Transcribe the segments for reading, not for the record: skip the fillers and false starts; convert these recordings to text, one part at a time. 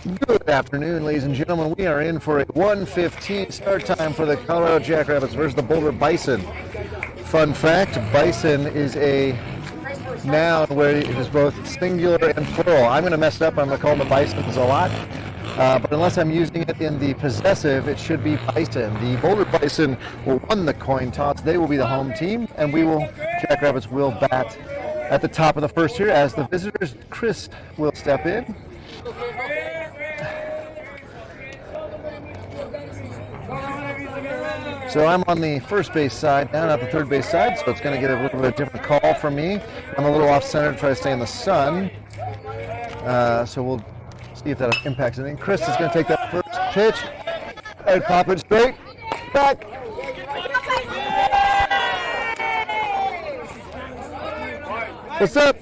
Good afternoon, ladies and gentlemen. We are in for a 1:15 start time for the Colorado Jackrabbits versus the Boulder Bison. Fun fact, bison is a noun where it is both singular and plural. I'm going to mess it up. I'm going to call them the bisons a lot. But unless I'm using it in the possessive, it should be bison. The Boulder Bison will win the coin toss. They will be the home team, and Jackrabbits will bat at the top of the first here as the visitors. Chris will step in. So I'm on the first base side now, not the third base side, so it's going to get a little bit of a different call from me. I'm a little off-center to try to stay in the sun. So we'll see if that impacts anything. Chris is going to take that first pitch. And pop it straight. Back. What's up?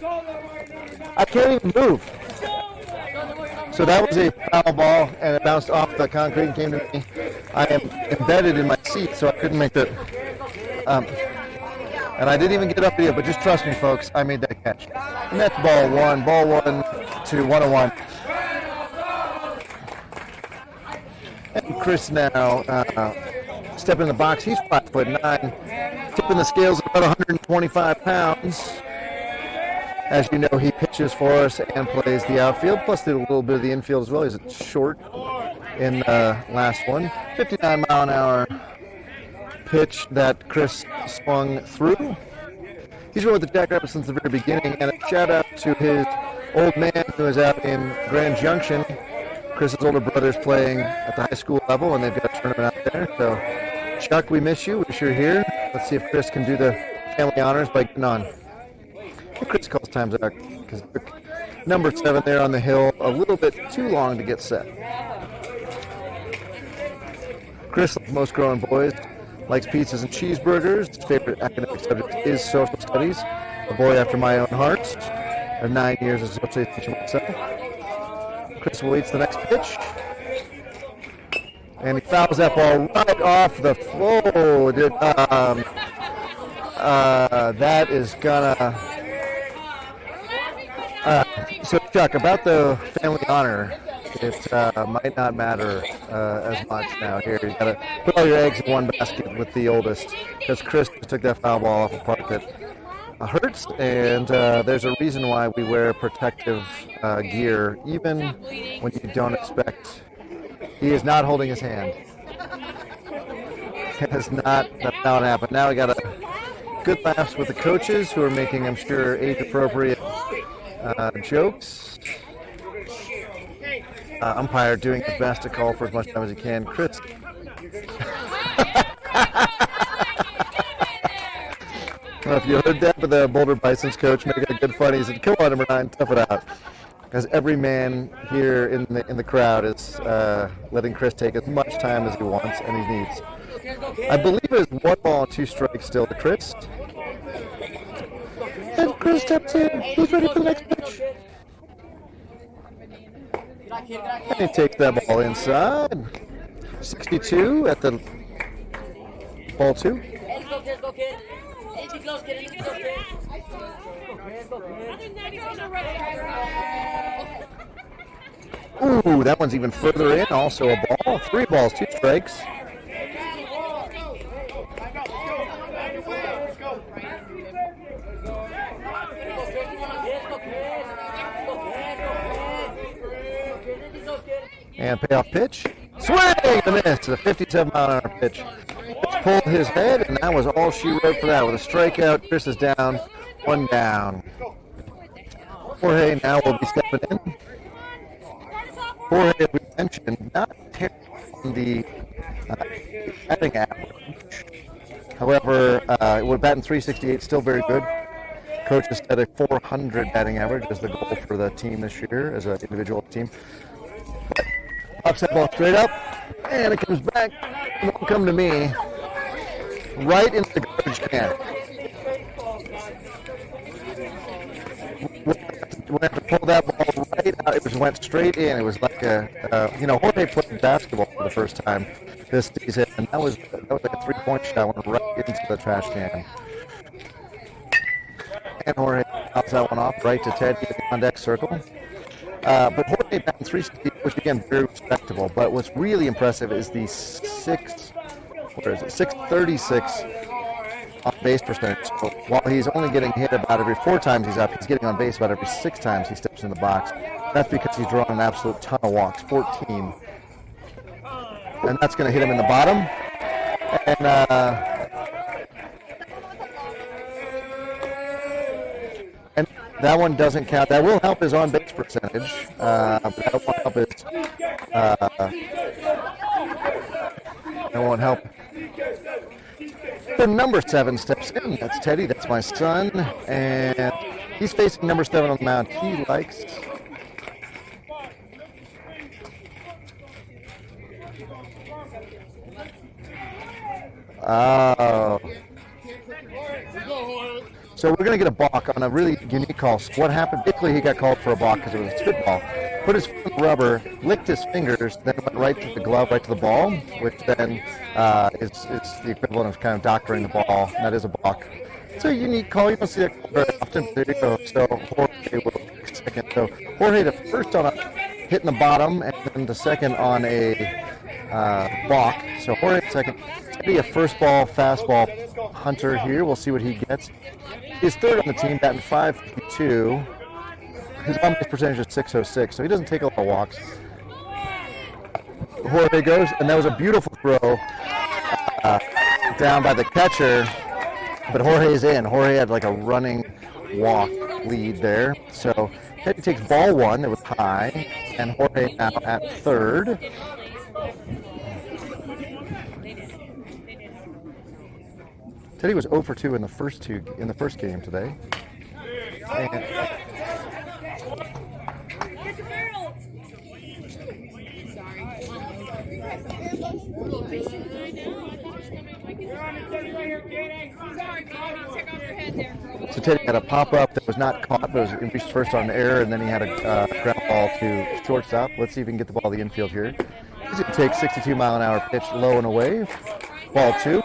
I can't even move. So that was a foul ball, and it bounced off the concrete and came to me. I am embedded in my seat, so I couldn't make that. And I didn't even get up here, but just trust me, folks, I made that catch. And that's ball one to 101. And Chris now stepping in the box. He's 5'9", tipping the scales at about 125 pounds. As you know, he pitches for us and plays the outfield, plus did a little bit of the infield as well. He's a short in the last one. 59-mile-an-hour pitch that Chris swung through. He's been with the Jackrabbits since the very beginning, and a shout-out to his old man who is out in Grand Junction. Chris's older brother's playing at the high school level, and they've got a tournament out there. So, Chuck, we miss you. Wish you're here. Let's see if Chris can do the family honors by getting on. Chris calls times out because number 7 there on the hill, a little bit too long to get set. Chris, like most growing boys, likes pizzas and cheeseburgers. His favorite academic subject is social studies. A boy after my own heart. I have 9 years as a social studies teacher myself. Chris awaits the next pitch. And he fouls that ball right off the floor. That is gonna... So, Chuck, about the family honor, it might not matter as much now here. You've got to put all your eggs in one basket with the oldest, because Chris just took that foul ball off a park that hurts, and there's a reason why we wear protective gear, even when you don't expect. He is not holding his hand. That's not what happened. Now we got a good laughs with the coaches who are making, I'm sure, age-appropriate jokes. Umpire doing his best to call for as much time as he can. Chris. I don't know if you heard that, but the Boulder Bison's coach making a good fun. He said, "Come on, number 9, tough it out." Because every man here in the crowd is letting Chris take as much time as he wants and he needs. I believe it is 1 ball, 2 strikes still to Chris. And Chris steps in. He's ready for the next pitch. And he takes that ball inside. 62 at the ball 2. Ooh, that one's even further in. Also a ball. 3 balls, 2 strikes. And payoff pitch. Swing and a miss. It's a 57-mile-an-hour pitch. Pitch pulled his head, and that was all she wrote for that. With a strikeout, Chris is down, 1 down. Jorge now will be stepping in. Jorge, as we mentioned, not terrible on the batting average. However, with batting .368, still very good. Coach has set a .400 batting average as the goal for the team this year, as an individual team. Pops that ball straight up, and it comes back. It won't come to me. Right into the garbage can. We have to pull that ball right out. It just went straight in. It was like Jorge played basketball for the first time this season, and that was like a 3-point shot. Went right into the trash can. And Jorge pops that one off right to Ted in the on-deck circle. But Jorge Jorge batting 360, which again, very respectable. But what's really impressive is the 636 on base percentage. So while he's only getting hit about every 4 times he's up, he's getting on base about every 6 times he steps in the box. That's because he's drawn an absolute ton of walks, 14. And that's going to hit him in the bottom. And that one doesn't count. That will help his on-base percentage. But that won't help his... that won't help. So number 7 steps in. That's Teddy. That's my son. And he's facing number 7 on the mound. He likes... Oh. So we're going to get a balk on a really unique call. So what happened? Basically, he got called for a balk because it was a spitball. Put his foot in the rubber, licked his fingers, then went right to the glove, right to the ball, which then is the equivalent of kind of doctoring the ball. And that is a balk. It's a unique call. You don't see that very often. There you go. So Jorge will take second. So Jorge the first on a hit in the bottom, and then the second on a balk. So Jorge second. Teddy a first ball fastball hunter here. We'll see what he gets. He's third on the team, batting .552. His on-base percentage is .606, so he doesn't take a lot of walks. Jorge goes, and that was a beautiful throw down by the catcher, but Jorge's in. Jorge had like a running walk lead there. So Teddy takes ball 1, that was high, and Jorge now at third. Teddy was 0 for 2 in the first game today. And so Teddy had a pop-up that was not caught, but was reached first on the air, and then he had a ground ball to shortstop. Let's see if he can get the ball to the infield here. He's going to take 62-mile-an-hour pitch low and away. Ball 2.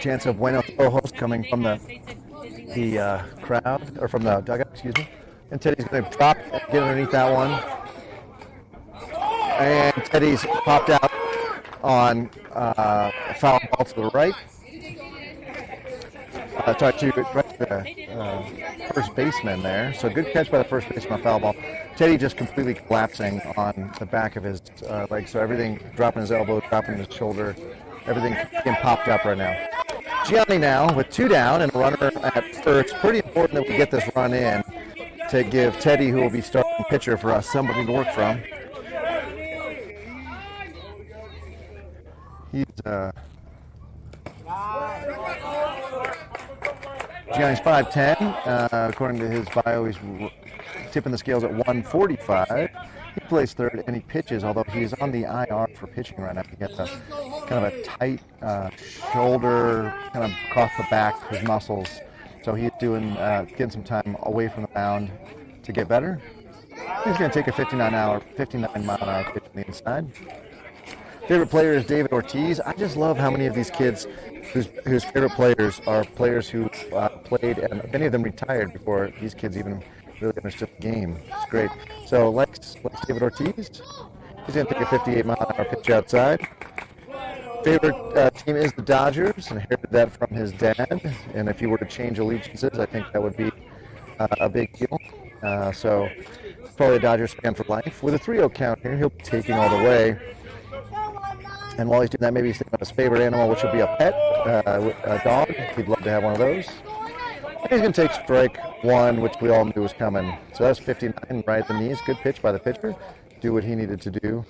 Chance of Buenos Ojos coming from the crowd, or from the dugout, excuse me. And Teddy's going to drop and get underneath that one. And Teddy's popped out on a foul ball to the right. Right to the first baseman there. So good catch by the first baseman on foul ball. Teddy just completely collapsing on the back of his leg. So everything dropping his elbow, dropping his shoulder, everything getting popped up right now. Gianni now with 2 down and a runner at first. Pretty important that we get this run in to give Teddy, who will be starting pitcher for us, somebody to work from. He's Gianni's 5'10". According to his bio, he's tipping the scales at 145. He plays third and he pitches, although he's on the IR for pitching right now. He gets a kind of a tight shoulder, kind of across the back, his muscles. So he's doing getting some time away from the mound to get better. He's going to take a 59-mile-an-hour pitch on the inside. Favorite player is David Ortiz. I just love how many of these kids whose favorite players are players who played, and many of them retired before these kids even really understood the game. It's great. So likes David Ortiz. He's going to take a 58-mile-an-hour pitch outside. Favorite team is the Dodgers. Inherited that from his dad. And if he were to change allegiances, I think that would be a big deal. So probably a Dodgers fan for life. With a 3-0 count here, he'll be taking all the way. And while he's doing that, maybe he's thinking about his favorite animal, which would be a pet, a dog. He'd love to have one of those. And he's going to take strike 1, which we all knew was coming. So that's 59 right at the knees. Good pitch by the pitcher. Do what he needed to do.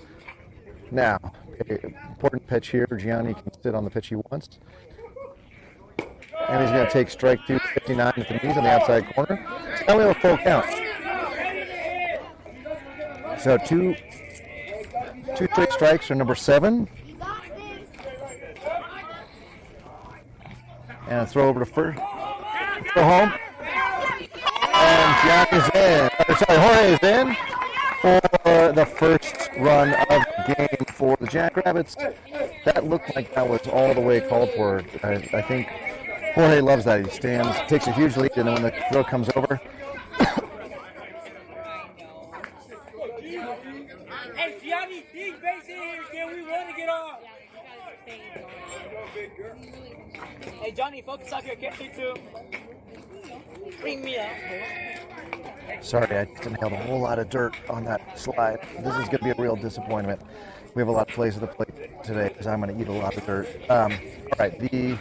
Now, important pitch here. Gianni can sit on the pitch he wants. And he's going to take strike 2, 59 at the knees on the outside corner. So now we have a full count. So two straight strikes for number 7. And a throw over to first. Throw home. And Gianni's in. Jorge's in for the first run of the game for the Jackrabbits. That looked like that was all the way called for. I think Jorge loves that. He stands, takes a huge lead, and then when the throw comes over, hey, Gianni, big base in here. Can we run to get off? Hey, Johnny, focus off your catcher too. Bring me up. sorry, I just inhaled a whole lot of dirt on that slide. This is going to be a real disappointment. We have a lot of plays at the plate today because I'm going to eat a lot of dirt. All right, the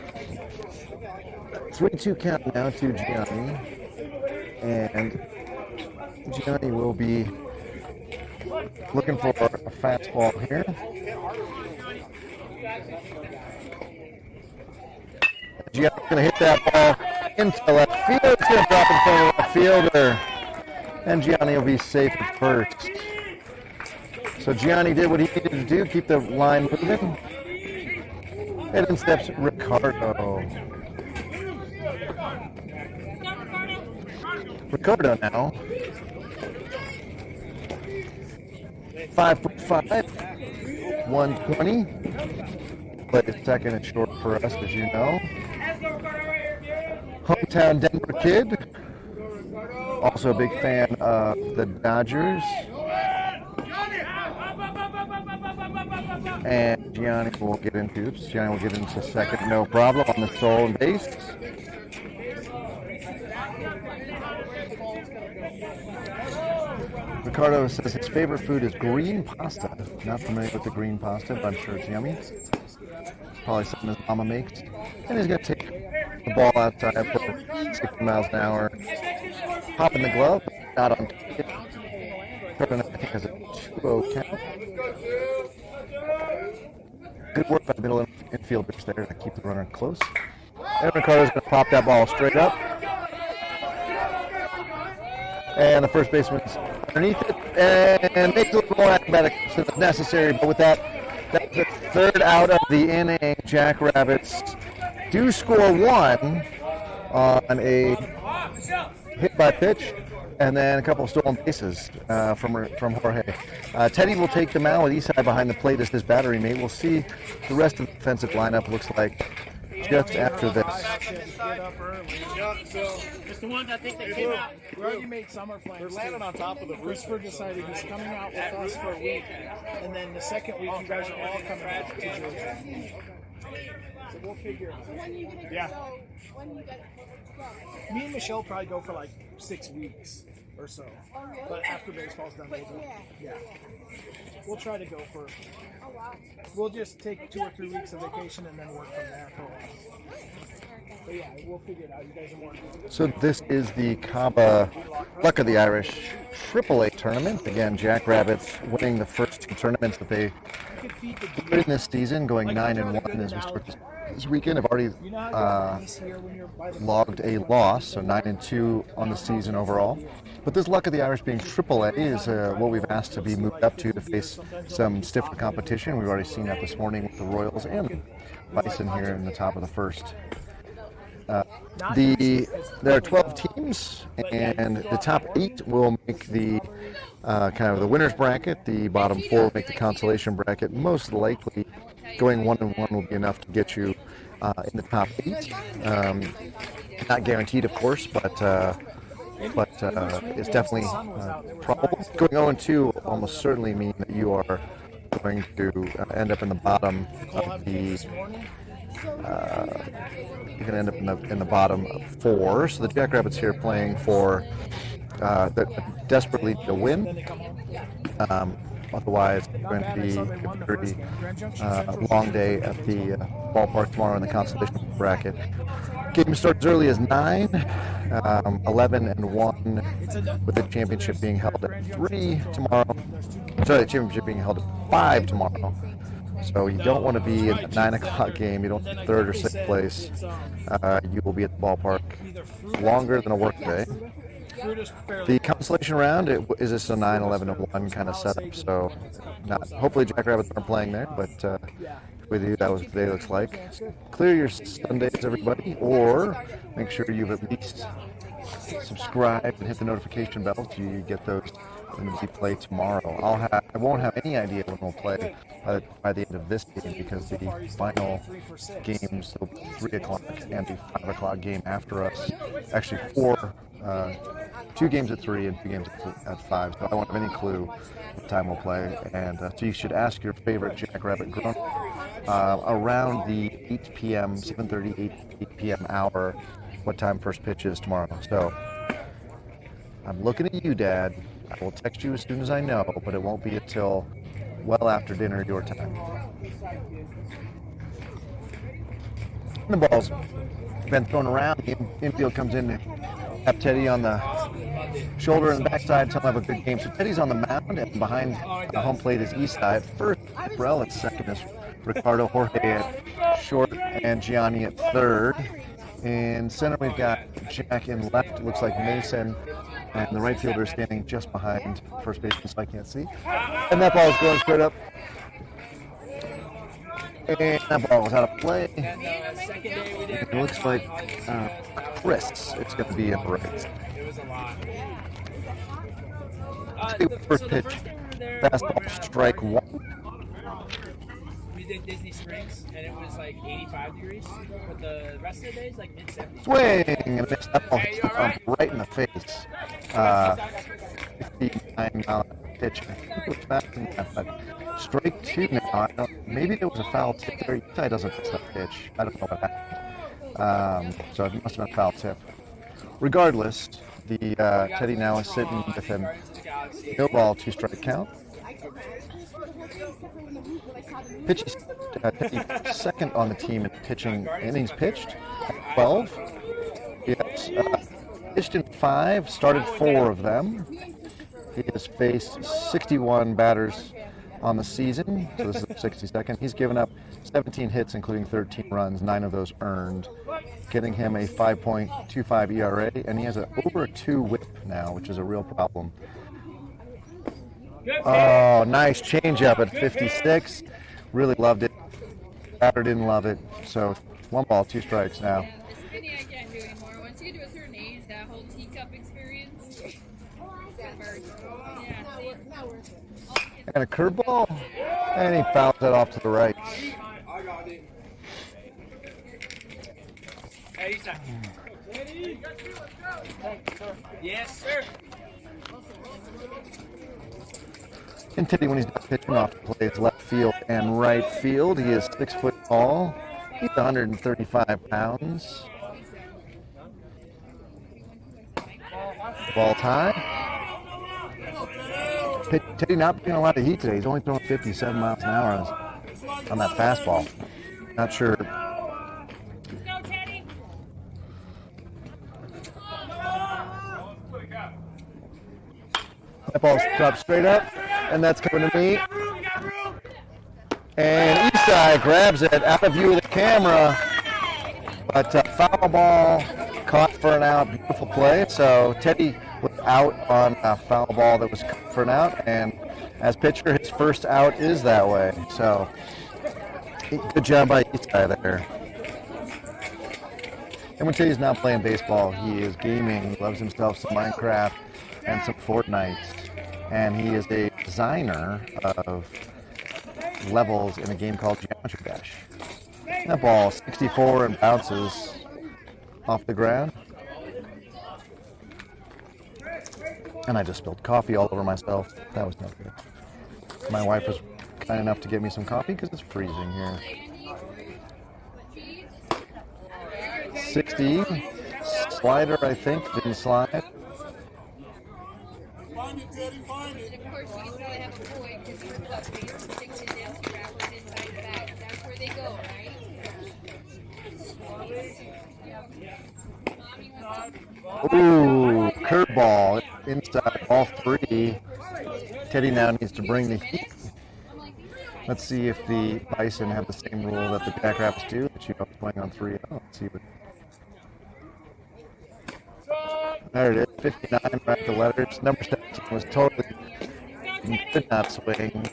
3-2 count now to Gianni. And Gianni will be looking for a fastball here. Gianni's going to hit that ball into left field. It's going to drop in front of the left fielder. And Gianni will be safe at first. So Gianni did what he needed to do, keep the line moving. And in steps Ricardo. Ricardo now. 5'5", 120. Played second and short for us, as you know. Hometown Denver kid. Also a big fan of the Dodgers. And Gianni will get into second, no problem, on the stolen base. Ricardo says his favorite food is green pasta. Not familiar with the green pasta, but I'm sure it's yummy. Probably something his mama makes. And he's going to take the ball outside for 60 miles an hour. Pop in the glove, not on target. I think has a 2-0 count. Good work by the middle infielders there to keep the runner close. And Ricardo's going to pop that ball straight up. And the first baseman's underneath it and makes a little more acrobatic than necessary. But with that, that's the third out of the inning. Jackrabbits do score one on a hit by pitch and then a couple of stolen bases from Jorge. Teddy will take the mound with Isai behind the plate as his battery mate. We'll see the rest of the defensive lineup looks like just after this. It's the ones I think that came out. We already made summer plans. We're landing on top of the roof. Christopher decided he's coming out with us for a week, and then the second week you guys are all coming back to Georgia. So we'll figure it out. So when you get it, Yeah. so when you get it, Me and Michelle probably go for like 6 weeks or so. Oh, really? But after baseball's done, we'll go. Yeah. We'll try to go for. Oh, wow. We'll just take 2 or 3 weeks of vacation and then work from there for a while. But yeah, we'll figure it out. You guys are more. So this is the Caba Luck of the Irish AAA tournament. Again, Jackrabbits winning the first 2 tournaments that they put in this season, going 9-1 as we start this weekend. Have already logged a loss, so 9-2 on the season overall. But this Luck of the Irish being AAA is what we've asked to be moved up to face some stiffer competition. We've already seen that this morning with the Royals and Bison here in the top of the first. There are 12 teams, and the top 8 will make the kind of the winner's bracket. The bottom 4 will make the consolation bracket. Most likely, going 1-1 will be enough to get you in the top 8. Not guaranteed, of course, but it's definitely probable. Going 0-2 will almost certainly mean that you are going to end up in the bottom of the. You can end up in the bottom 4. So the Jackrabbits here playing for desperately to win. Otherwise, it's going to be a pretty long day at the ballpark tomorrow in the consolation bracket. Game starts as early as 9, 11-1, with the championship being held at 3 tomorrow. Sorry, the championship being held at 5 tomorrow. So you don't want to be in the 9 o'clock game. You don't want 3rd or 6th place. You will be at the ballpark longer than a work day. The consolation round is just a 9-11-1 kind of setup. So hopefully Jackrabbits aren't playing there, but with you, that was what the day looks like. Clear your Sundays, everybody, or make sure you've at least subscribed and hit the notification bell so you get those when we play tomorrow. I won't have any idea when we'll play by the end of this game, because the final games, so 3 o'clock and the 5 o'clock game after us, actually 2 games at 3 and 2 games at 5, so I won't have any clue what time we'll play. And so you should ask your favorite Jackrabbit grown around the 8 p.m., 7:30, 8 p.m. hour, what time first pitch is tomorrow. So I'm looking at you, Dad. I will text you as soon as I know, but it won't be until well after dinner your time. And the ball's been thrown around. The infield comes in to tap Teddy on the shoulder and backside. Tell him have a good game. So Teddy's on the mound, and behind home plate is Eastside. First, Brell at second is Ricardo, Jorge at short, and Gianni at third. In center, we've got Jack in left. It looks like Mason, and the right fielder is standing just behind first baseman, so I can't see. And that ball is going straight up. And that ball was out of play. It looks like Chris, it's going to be in right. First pitch, fastball, strike 1. We did Disney Springs, and it was like 85 degrees, but the rest of the day is like mid-70s. Swing! And missed that ball right in the face. 59 pitch. I think it was faster than that, but strike 2 now. Maybe there was a foul tip there. He doesn't miss that pitch. I don't know what happened. So it must have been a foul tip. Regardless, the Teddy now is sitting with him. No ball, 2-strike count. Pitches second on the team in pitching innings pitched, 12. Yes, pitched in 5, started 4 of them. He has faced 61 batters on the season, so this is the 62nd. He's given up 17 hits, including 13 runs, 9 of those earned, getting him a 5.25 ERA, and he has over a 2 whip now, which is a real problem. Oh, nice changeup at 56. Really loved it. Batter didn't love it. So 1 ball, 2 strikes now. Spinning I can't do anymore. Once you get to a certain age, that whole teacup experience. And a curveball. And he fouls that off to the right. Yes, sir. And Teddy, when he's not pitching off, plays left field and right field. He is 6 foot tall. He's 135 pounds. Ball tie. Teddy not putting a lot of heat today. He's only throwing 57 miles an hour on that fastball. Not sure. That ball's dropped straight up, and that's coming to me. And Eastside grabs it out of view of the camera, but foul ball, caught for an out. Beautiful play. So Teddy was out on a foul ball that was caught for an out, and as pitcher, his first out is that way. So good job by Eastside there. And when Teddy's not playing baseball, he is gaming. He loves himself some Minecraft and some Fortnite. And he is a designer of levels in a game called Geometry Dash. That ball, 64, and bounces off the ground. And I just spilled coffee all over myself. That was no good. My wife was kind enough to get me some coffee because it's freezing here. 60, slider, I think, didn't slide. And of course, you can probably have a boy because you're lucky. You're 6 and nasty wrappers inside the bag. That's where they go, right? Ooh, curveball inside all 3. Teddy now needs to bring the heat. Let's see if the Bison have the same rule that the Jackrabbits do, that you don't playing on 3. Let's see what. There it is, 59, right the letters. Number 17 was totally, did not swing.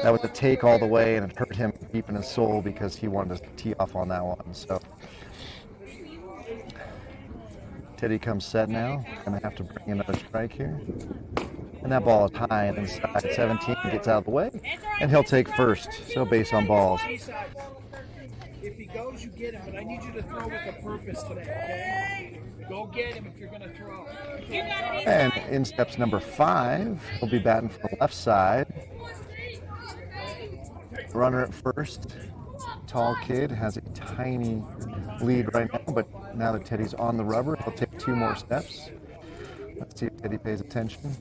That was a take all the way, and it hurt him deep in his soul because he wanted to tee off on that one. So Teddy comes set now, and I have to bring another strike here. And that ball is high and inside. 17 gets out of the way, and he'll take first. So base on balls. If he goes, you get him, but I need you to throw with a purpose today, okay? Go get him if you're going to throw. And in steps number 5, he'll be batting from the left side. Runner at first. Tall kid, has a tiny lead right now, but now that Teddy's on the rubber, he'll take 2 more steps. Let's see if Teddy pays attention.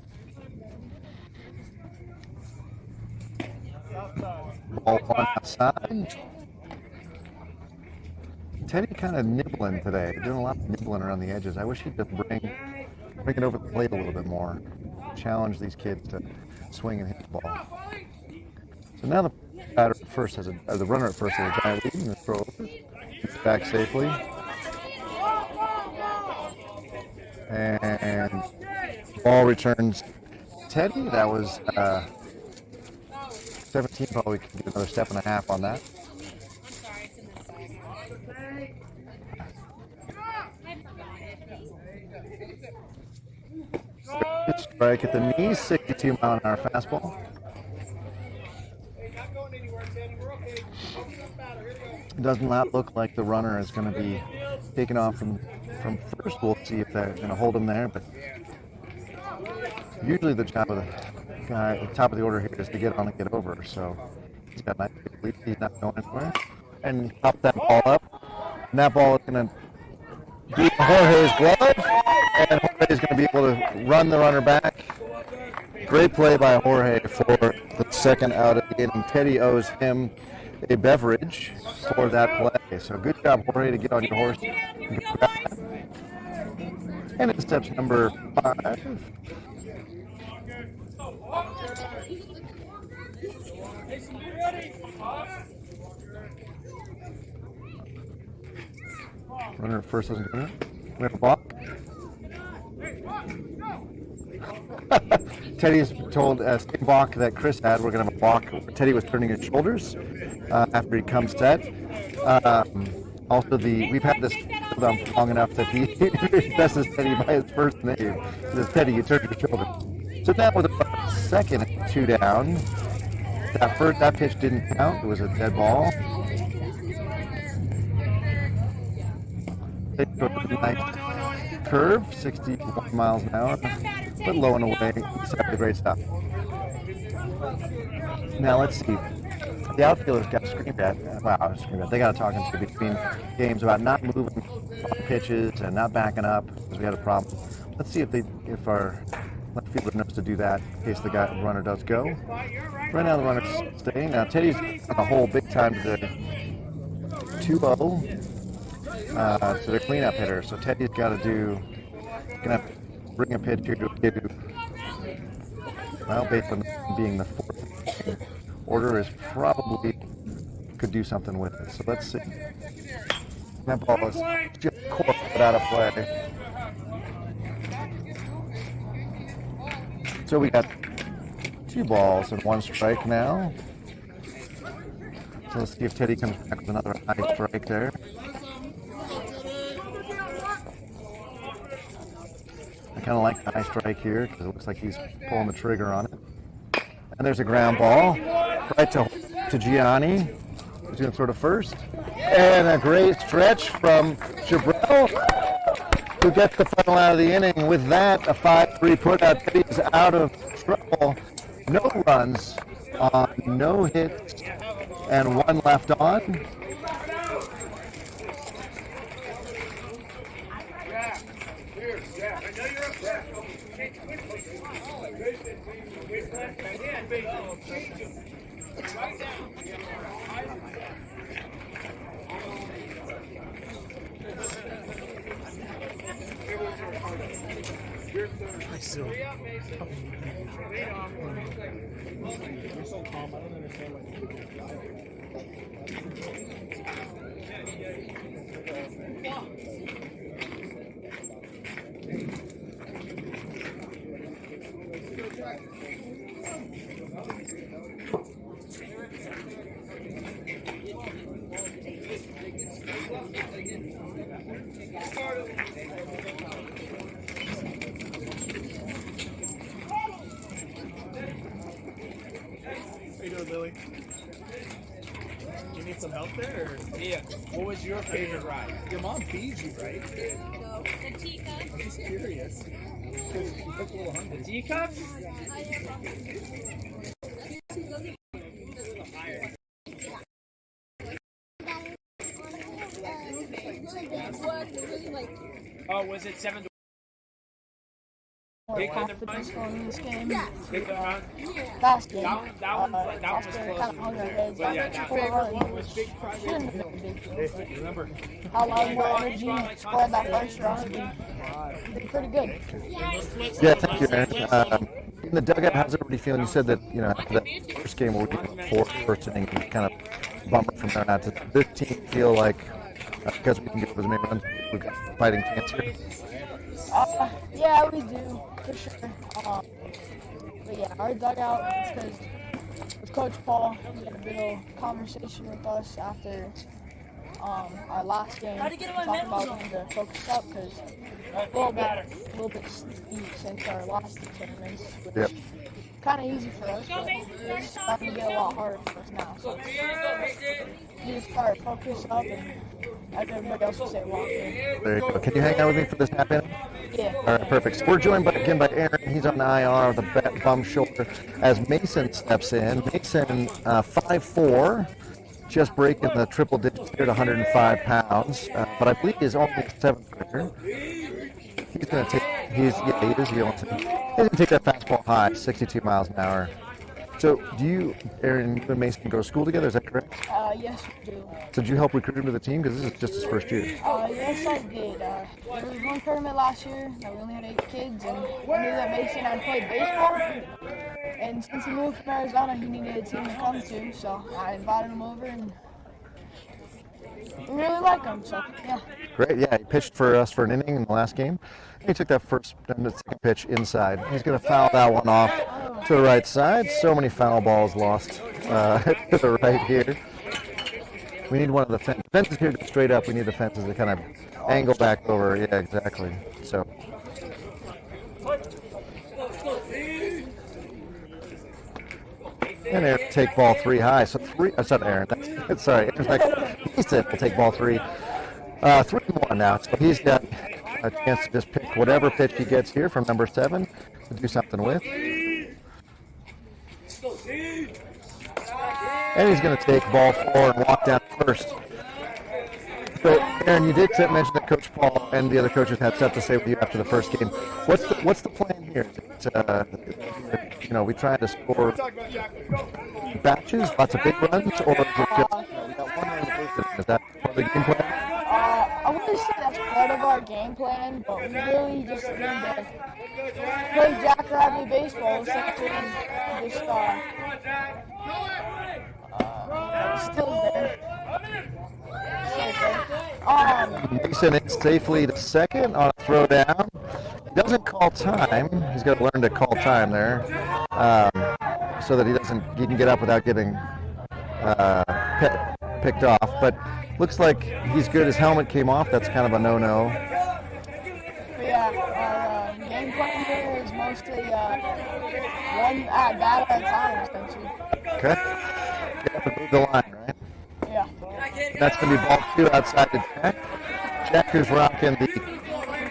Ball one outside. Teddy kind of nibbling today, doing a lot of nibbling around the edges. I wish he'd just bring it over the plate a little bit more. Challenge these kids to swing and hit the ball. So now the batter at first has the runner at first has a giant lead, and the throw over. Gets back safely. And ball returns Teddy. That was 17, probably could get another step and a half on that. Good strike at the knee, 62-mile-an-hour fastball. It does not look like the runner is going to be taken off from first. We'll see if they're going to hold him there, but usually the job of the guy at the top of the order here is to get on and get over. So he's got a nice lead. He's not going anywhere. And pop that ball up. And that ball is going to beat Jorge's glove, and Jorge is going to be able to run the runner back. Great play by Jorge for the second out of the game. Teddy owes him a beverage for that play. So good job, Jorge, to get on your horse. And in steps number 5. Runner at first doesn't go in. We have a balk. Teddy's told same balk that Chris had. We're going to have a balk. Teddy was turning his shoulders after he comes set. Also, we've had this long enough that he addresses Teddy by his first name. He says, Teddy, you turned your shoulder. So now with a second and 2 down. That pitch didn't count. It was a dead ball. Nice curve, 61 miles an hour, but low and away. Except the great stop. Now let's see. The outfielders got screamed at. They got talking to between games about not moving pitches and not backing up because we had a problem. Let's see if our left fielder knows to do that in case the runner does go. Right now the runner's staying. Now Teddy's on the hole big time to the 2-0. To the cleanup hitter. So Teddy's gonna have to bring a pitch here to based on being the 4th order is probably could do something with it. So let's see. That ball is just caught out of play. So we got 2 balls and 1 strike now. So let's see if Teddy comes back with another high strike there. I kind of like the high strike here because it looks like he's pulling the trigger on it. And there's a ground ball right to Gianni. He's going to throw to first. And a great stretch from Jabril, who gets the final out of the inning. With that, a 5-3 putout. Teddy's out of trouble. No runs on no hits and 1 left on. You're so calm. I don't understand what you're doing. there, Lily? You need some help there? Or? Yeah. What was your favorite ride? Your mom feeds you, right? No. The teacup. I'm just curious. Because you look a little hungry. Teacups? Oh, was it 7 to Big Confidence going in this game. Big round? Last game. That one was Kind close. of hung our heads. But yeah, Your favorite one was Big Friday. Shouldn't have been a big deal. Hey, remember, How long more energy scored that first round? Did pretty good. Yeah, thank you, Aaron. In the dugout, how's everybody feeling? You said that, you know, after that first game where we were first inning, you kind of bummer from there on. Does this team feel like, because we can get as many runs, we've got a fighting chance here? Yeah, we do, for sure. But yeah, our dugout, it's because with Coach Paul, he had a bit of conversation with us after our last game, talking about when to focus up, because a little bit steep since our last two tournaments, which Yep. kind of easy for us, but it's starting to get a lot harder for us now. So you just gotta focus up and like everybody else will say, walk in. There you go. Can you hang out with me for this half inning? Yeah. All right, perfect. So we're joined again by Aaron. He's on the IR with a bum shoulder as Mason steps in. Mason, 5'4", just breaking the triple digits here at 105 pounds, but I believe he's only a 7th grader. He's going to take, he is going to take that fastball high, 62 miles an hour. So do you, Aaron, you and Mason go to school together, is that correct? Yes, we do. So did you help recruit him to the team? Because this is just his first year. Yes, I did. There was one tournament last year that we only had 8 kids, and I knew that Mason had played baseball. And since he moved from Arizona, he needed a team to come to, so I invited him over, and we really like him. So yeah. Great, yeah, he pitched for us for an inning in the last game. He took that first and the second pitch inside. He's going to foul that one off to the right side. So many foul balls lost to the right here. We need one of the fences here to straight up. We need the fences to kind of angle back over. Yeah, exactly. So. And Aaron take ball 3 high. So 3. That's not Aaron. That's sorry. Aaron's like, he said we'll take ball 3. 3-1 now. So he's got a chance to just pick whatever pitch he gets here from number 7 to do something with. And he's going to take ball 4 and walk down first. So, Aaron, you did mention that Coach Paul and the other coaches had stuff to say with you after the first game. What's the plan here? You know, we trying to score batches, lots of big runs, or is it just we got one run in the first inning? Is that part of the game plan? I wouldn't say that's part of our game plan, but we really just need to play jackrabbit baseball, essentially, and just still there. Mason is safely to second on a throw down. He doesn't call time. He's got to learn to call time there, so that he can get up without getting picked off. But looks like he's good. His helmet came off. That's kind of a no-no. Yeah, our game plan here is mostly one at-bat at a time, essentially. Okay. You have to move the line, right? Yeah. That's going to be ball 2 outside to Jack. Jack who's rocking the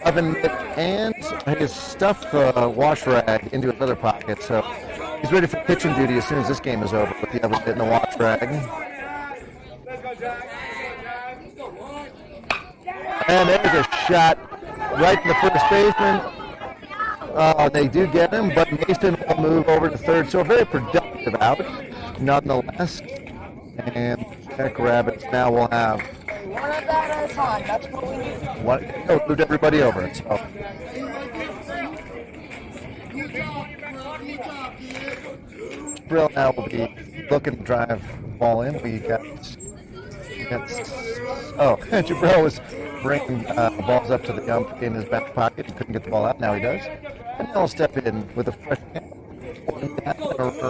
oven mitt and has stuffed the wash rag into his other pocket. So he's ready for pitching duty as soon as this game is over with the oven mitt and the wash rag. And there's a shot right to the first baseman. They do get him, but Mason will move over to third. So a very productive out, nonetheless. And Jackrabbits now will have One at a time. That's what we need. Moved everybody over. So. Brill now will be looking to drive the ball in. We got Jabril was bringing balls up to the ump in his back pocket. He couldn't get the ball out. Now he does. And he'll step in with a fresh runner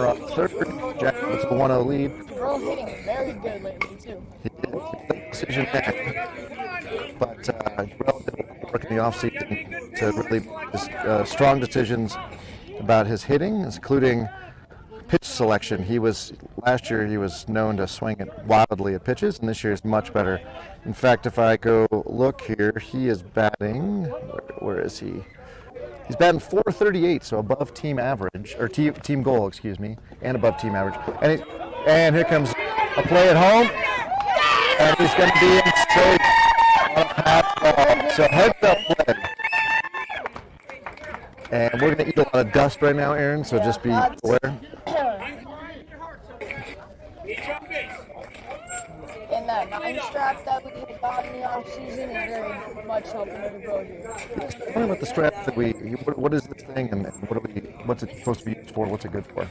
on third. Jack puts a 1-0 lead. Bro hitting very good lately, too. He did the decision there. But Jabril did work in the offseason to really strong decisions about his hitting, including pitch selection. Last year he was known to swing it wildly at pitches, and this year is much better. In fact, if I go look here, he is batting. Where is he? He's batting .438, so above team average, or team goal, excuse me, and above team average. And here comes a play at home, and he's going to be in straight on a half ball. So heads up play. And we're going to eat a lot of dust right now, Aaron, so just be aware. And that 9-strap that we got in the offseason is very much helping with the road here. Tell me about the strap that what is this thing, and what's it supposed to be used for? What's it good for?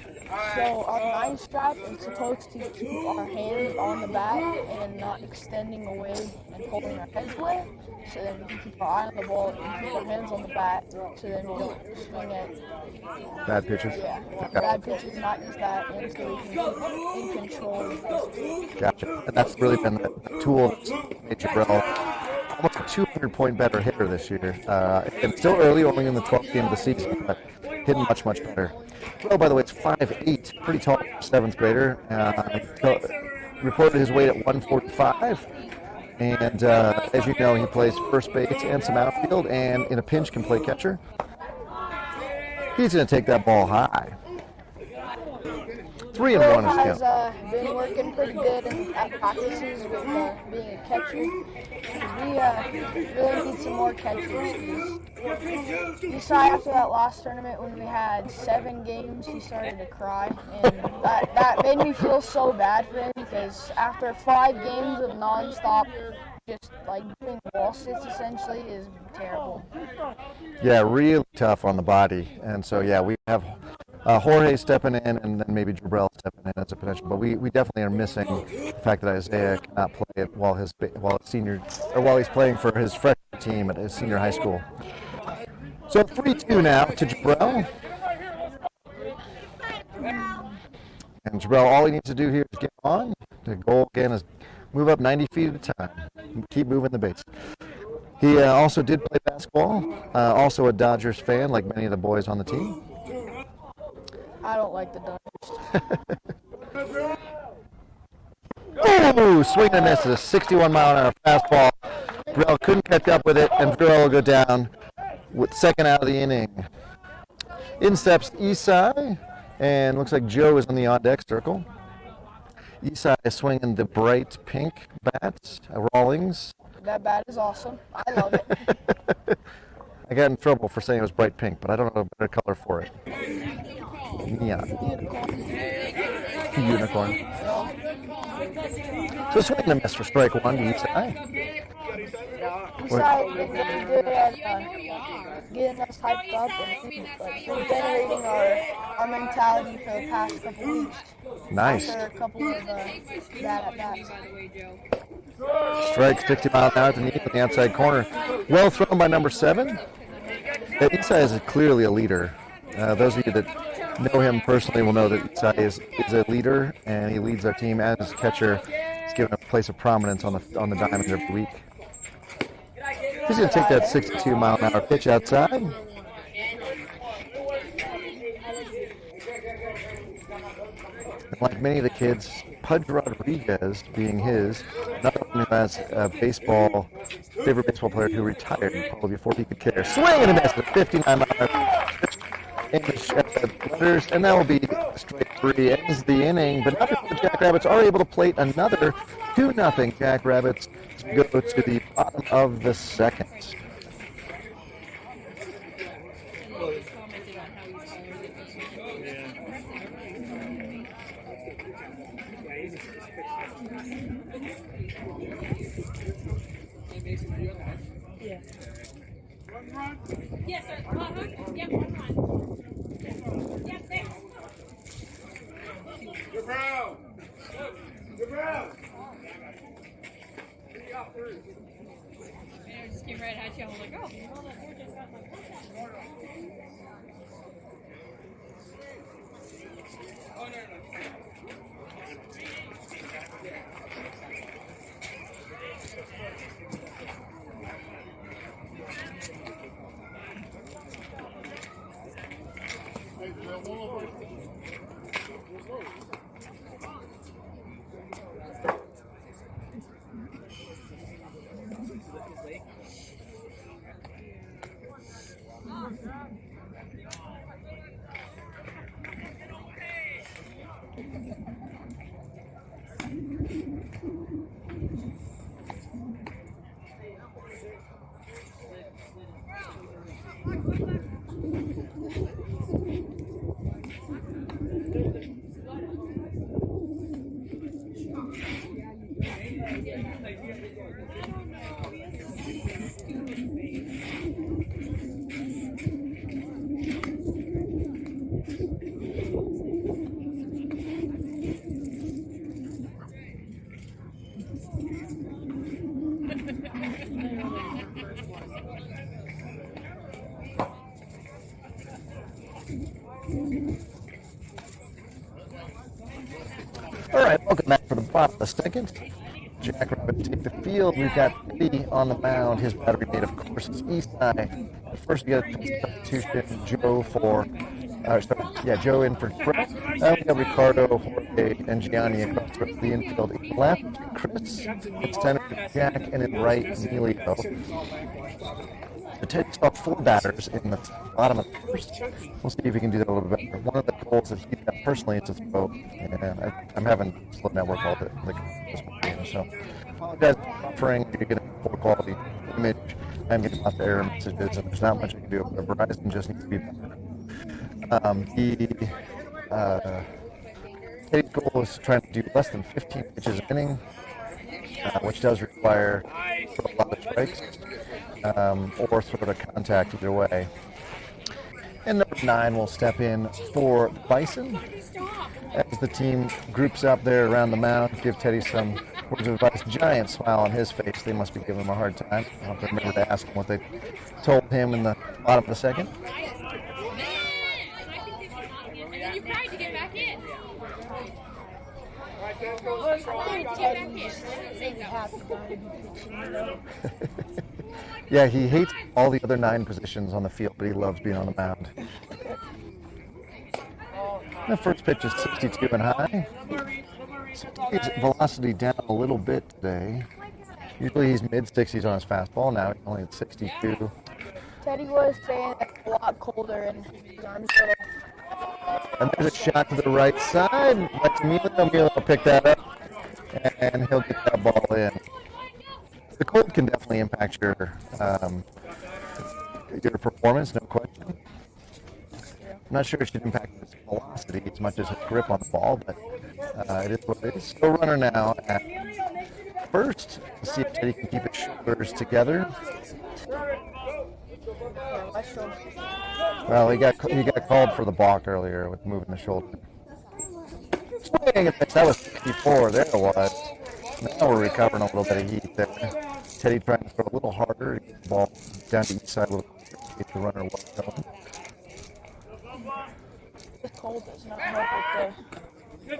So our 9-strap is supposed to keep our hands on the bat and not extending away and pulling our heads away. So then we can keep our eye on the ball and keep our hands on the bat, so then we don't swing at Bad pitches? Yeah, bad pitches, not use that, and so we can keep in control. Gotcha. And that's really been the tool that's made Jabril almost a 200-point better hitter this year. And still early, only in the 12th game of the season, but hitting much, much better. Jabril, by the way, it's 5'8", pretty tall for a 7th grader. Reported his weight at 145. And as you know, he plays first base and some outfield, and in a pinch can play catcher. He's going to take that ball high. 3-1 is Has count. been working pretty good at practices with being a catcher. We really need some more catchers. You saw after that last tournament when we had 7 games, he started to cry, and that made me feel so bad for him, because after 5 games of nonstop, just like doing wall sits essentially, is terrible. Yeah, really tough on the body. And so, yeah, we have Jorge stepping in, and then maybe Jabril stepping in as a potential. But we definitely are missing the fact that Isaiah cannot play it while he's playing for his freshman team at his senior high school. So 3-2 now to Jabril. And Jabril, all he needs to do here is get on. The goal again is move up 90 feet at a time. Keep moving the base. He also did play basketball. Also a Dodgers fan, like many of the boys on the team. I don't like the Dodgers. Oh, swing and miss. A 61-mile-an-hour fastball. Jabril couldn't catch up with it, and Jabril will go down with second out of the inning. In steps Isai, and looks like Joe is on the on-deck circle. Isai is swinging the bright pink bats, Rawlings. That bat is awesome. I love it. I got in trouble for saying it was bright pink, but I don't know a better color for it. Neon. Unicorn. So swing and a miss for strike one to Isai. Isai is really good at getting us hyped up and generating our mentality for the past couple weeks. Nice. After a couple of bad at-bats. Strike 60 miles an hour at the knee in the outside corner. Well thrown by number 7. Isai is clearly a leader. Those of you that know him personally will know that Isai is a leader, and he leads our team as catcher. He's given a place of prominence on the diamond every week. He's going to take that 62-mile-an-hour pitch outside. And like many of the kids, Pudge Rodriguez being his, another one who has a favorite baseball player who retired probably before he could care. Swing and a miss, a 59-mile-an-hour pitch in the letters, and that will be straight 3. Ends the inning, but not before the Jackrabbits are able to plate another 2-0 Jackrabbits to go to the bottom of the second. Yes, sir. Yep, 1 run. Yep, thanks. You're proud. You're proud. And I just came right at you. I was like, oh. All right, welcome back for the bottom of the second. Jackrabbit take the field. We've got Eddie on the mound. His battery mate, of course, is Eastside. First, we got a substitution, Joe Joe in for Brett. We got Ricardo, Jorge, and Gianni across the infield. In left, Chris. In center, Jack, and in right, Emilio. The Teddy saw 4 batters in the bottom of the first. We'll see if he can do that a little bit better. One of the goals that he's got personally is to throw. And I'm having slow network all the game, so apologize for offering. You're getting poor quality image. I'm getting lots of error messages, and there's not much I can do. Verizon just needs to be better. Teddy's goal is trying to do less than 15 pitches an inning, which does require a lot of strikes. Or throw to contact either way. And number 9 will step in for Bison as the team groups up there around the mound. Give Teddy some words of advice. Giant smile on his face. They must be giving him a hard time. I'll have to remember to ask him what they told him in the bottom of the second. And then you cried to get back in. Yeah, he hates all the other 9 positions on the field, but he loves being on the mound. The first pitch is 62 and high. His velocity down a little bit today. Usually he's mid-60s on his fastball. Now he's only at 62. Teddy was saying it's a lot colder in his arms, so And there's a shot to the right side. Let's Emilio pick that up, and he'll get that ball in. The cold can definitely impact your performance, no question. I'm not sure it should impact his velocity as much as his grip on the ball, but it is what it is. Still runner now at first. Let's see if Teddy can keep his shoulders together. Well, he got called for the balk earlier with moving the shoulder. Swing and miss. That was 64. There it was. Now we're recovering a little bit of heat there. Teddy trying to throw a little harder to get the ball down to each side a little quicker to get the runner well going. the cold does not help with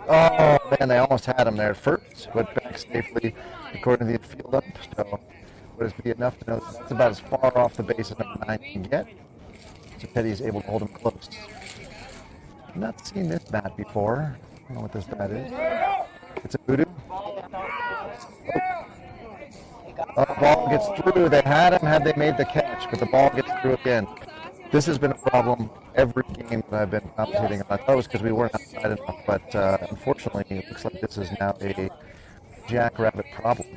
Oh, man, they almost had him there at first, but back safely according to the field up. So would it be enough to know that that's about as far off the base as number 9 can get? So Teddy is able to hold him close. I've not seen this bat before. I don't know what this bat is. It's a voodoo. Oh, the ball gets through. They had him had they made the catch, but the ball gets through again. This has been a problem every game that I've been commentating on. I thought it was because we weren't outside enough, but unfortunately, it looks like this is now a jackrabbit problem.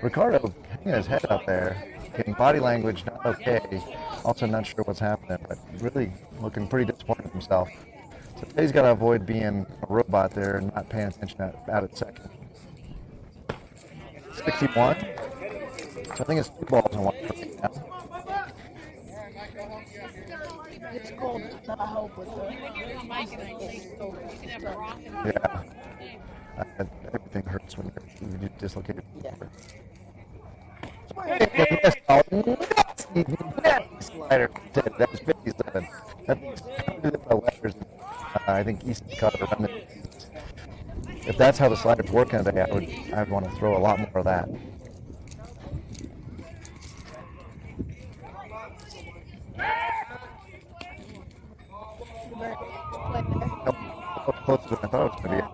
Ricardo hanging his head up there, getting body language not okay. Also not sure what's happening, but really looking pretty disappointed with himself. So Teddy's got to avoid being a robot there and not paying attention out at second. 61. So I think it's 2 balls and 1 strike now. this cold does not help with Yeah. Everything hurts when you're dislocated. Slider. That was 57. I think Easton caught it around the. If that's how the slider's working today, I'd want to throw a lot more of that. Closer than I thought it was going to be.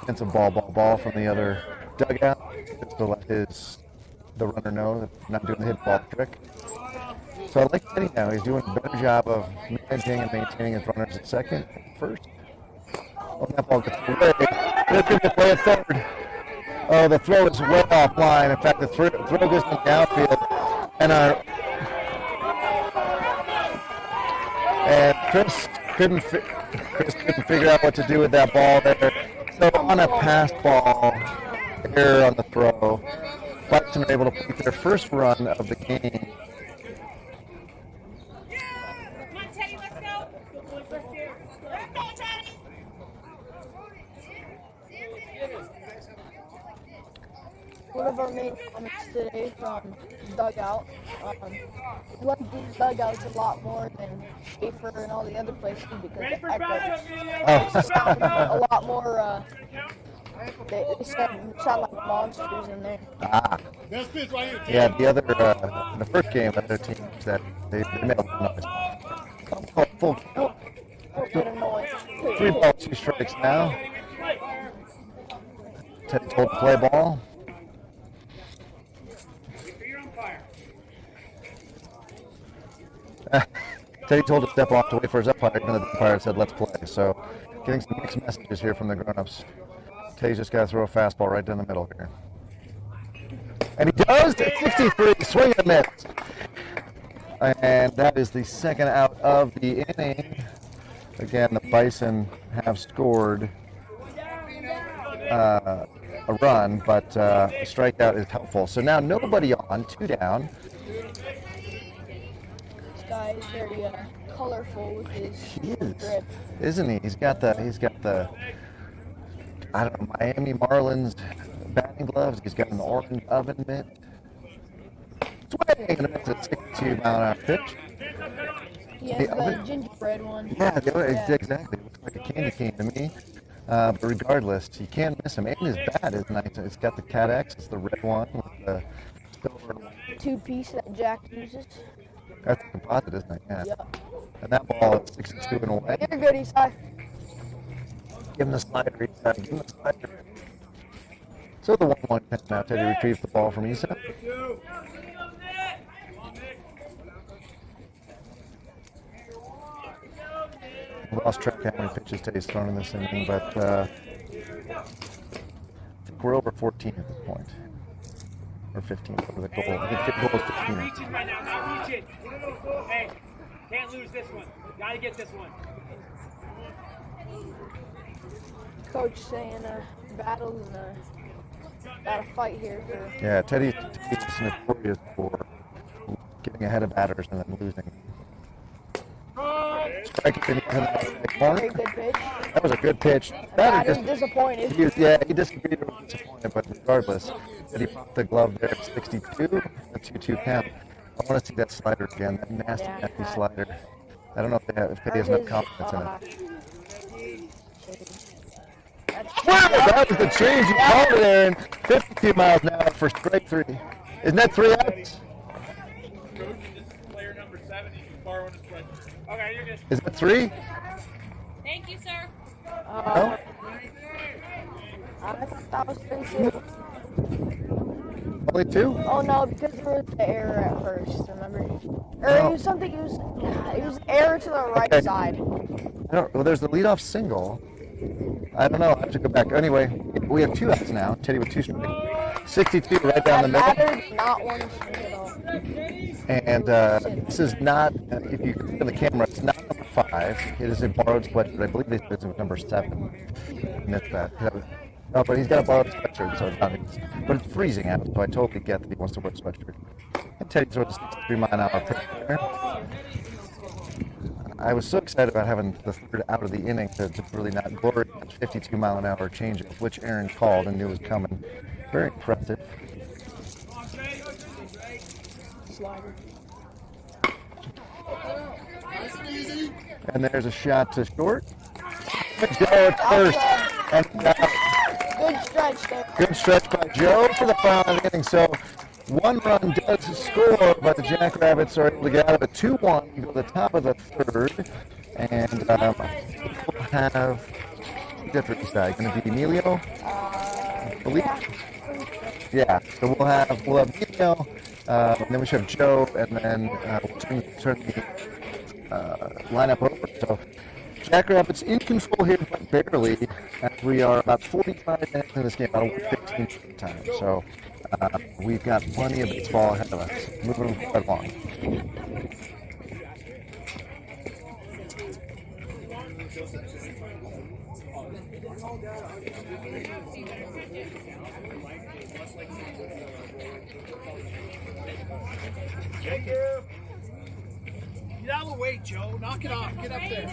And some ball from the other dugout, just to let the runner know that he's not doing the hit ball trick. So I like Teddy now. He's doing a better job of managing and maintaining his runners at second and first. Oh, that ball gets away. They're going to play at third. Oh, the throw is way offline. In fact, the throw goes to the outfield. And Chris couldn't figure out what to do with that ball there. So on a pass ball, error on the throw, Bison are able to pick their first run of the game. Come on, Teddy, let's go. Let's go, Teddy. One of our main comments today from dugout. We like these dugouts a lot more than Schaefer and all the other places because the echoes sound a lot more. They sound like monsters in there. Best pitch right here. Yeah, the other, the first game, the other team said they made a lot of noise. Full count. A bit annoying. 3 balls, 2 strikes now. Teddy told to play ball. Teddy told to step off to wait for his umpire, and the umpire said, let's play. So, getting some mixed messages here from the grown-ups. Teddy's just got to throw a fastball right down the middle here. And he does! At 63, swing and a miss. And that is the second out of the inning. Again, the Bison have scored a run, but a strikeout is helpful. So now nobody on, 2 down. This guy is very colorful with his He is, grip. isn't he? He's got the I don't know, Miami Marlins batting gloves. He's got an orange oven mitt. Swing and it's a 62-mile-an-hour pitch. He has The the other- gingerbread one. Yeah, Yeah. exactly. It looks like a candy cane to me. But regardless, you can't miss him. And his bat is nice. It's got the Cat X. It's the red one with the silver. 2-piece that Jack uses. That's a composite, isn't it? Yeah. Yep. And that ball is 62 and away. You're good, Isai. Give him the slider, Isa. Give him the slider. So the 1-1 pitch now. Teddy retrieves the ball from Isa. Lost track how many pitches Teddy's thrown in this inning, but I think we're over 14 at this point. Or 15 over the goal. I think the goal is Not 15. reaching right now, not reaching. Hey, can't lose this one. Gotta get this one. Coach saying battles and got a fight here for Yeah, Teddy's notorious for getting ahead of batters and then losing. Strike in the corner. very good pitch. That was a good pitch. Batter's Batter disappointed. he disagreed or was disappointed, but regardless, Teddy popped the glove there at 62, a 2-2 count. I want to see that slider again, that nasty, Yeah. nasty slider. I don't know if Teddy has enough confidence in it. Wow, that was the change you called it, Aaron. 52 miles an hour for strike 3. Isn't that 3 outs? Coach, this is player number 7. You can borrow his question. Okay, you're good. Is that 3? Thank you, sir. No? I thought that was 3-2. Only 2? Oh no, because there was the error at first, remember? Or No. it was something, it was error to the right Okay. side. Well, there's the leadoff single. I don't know. I have to go back. Anyway, we have 2 outs now. Teddy with 2 strikes. 62 right down the That middle. batter did not want to swing at all. And this is not, if you look at the camera, it's not number 5. It is a borrowed sweatshirt. I believe they said it was number 7. Missed that. No, but he's got a borrowed sweatshirt, so it's not. But it's freezing out, so I totally get that he wants to wear a sweatshirt. And Teddy throws a 63-mile-an-hour pitch there. I was so excited about having the third out of the inning to really not worry about 52-mile-an-hour change, which Aaron called and knew was coming. Very impressive. Slider. And there's a shot to short. Joe at first. And Good stretch there. good stretch by Joe for the final inning. So 1 run does score, but the Jackrabbits are able to get out of it 2-1 to the top of the third. And we'll have different side. Going to be Emilio, I believe. Yeah. So we'll have Emilio, and then we should have Joe, and then we'll turn the lineup over. So Jackrabbits in control here, but barely, as we are about 45 minutes in this game, about 15 time. So we've got plenty of baseball ahead of us. Moving right along. Get out of the way, Joe. Knock it off. Get up there.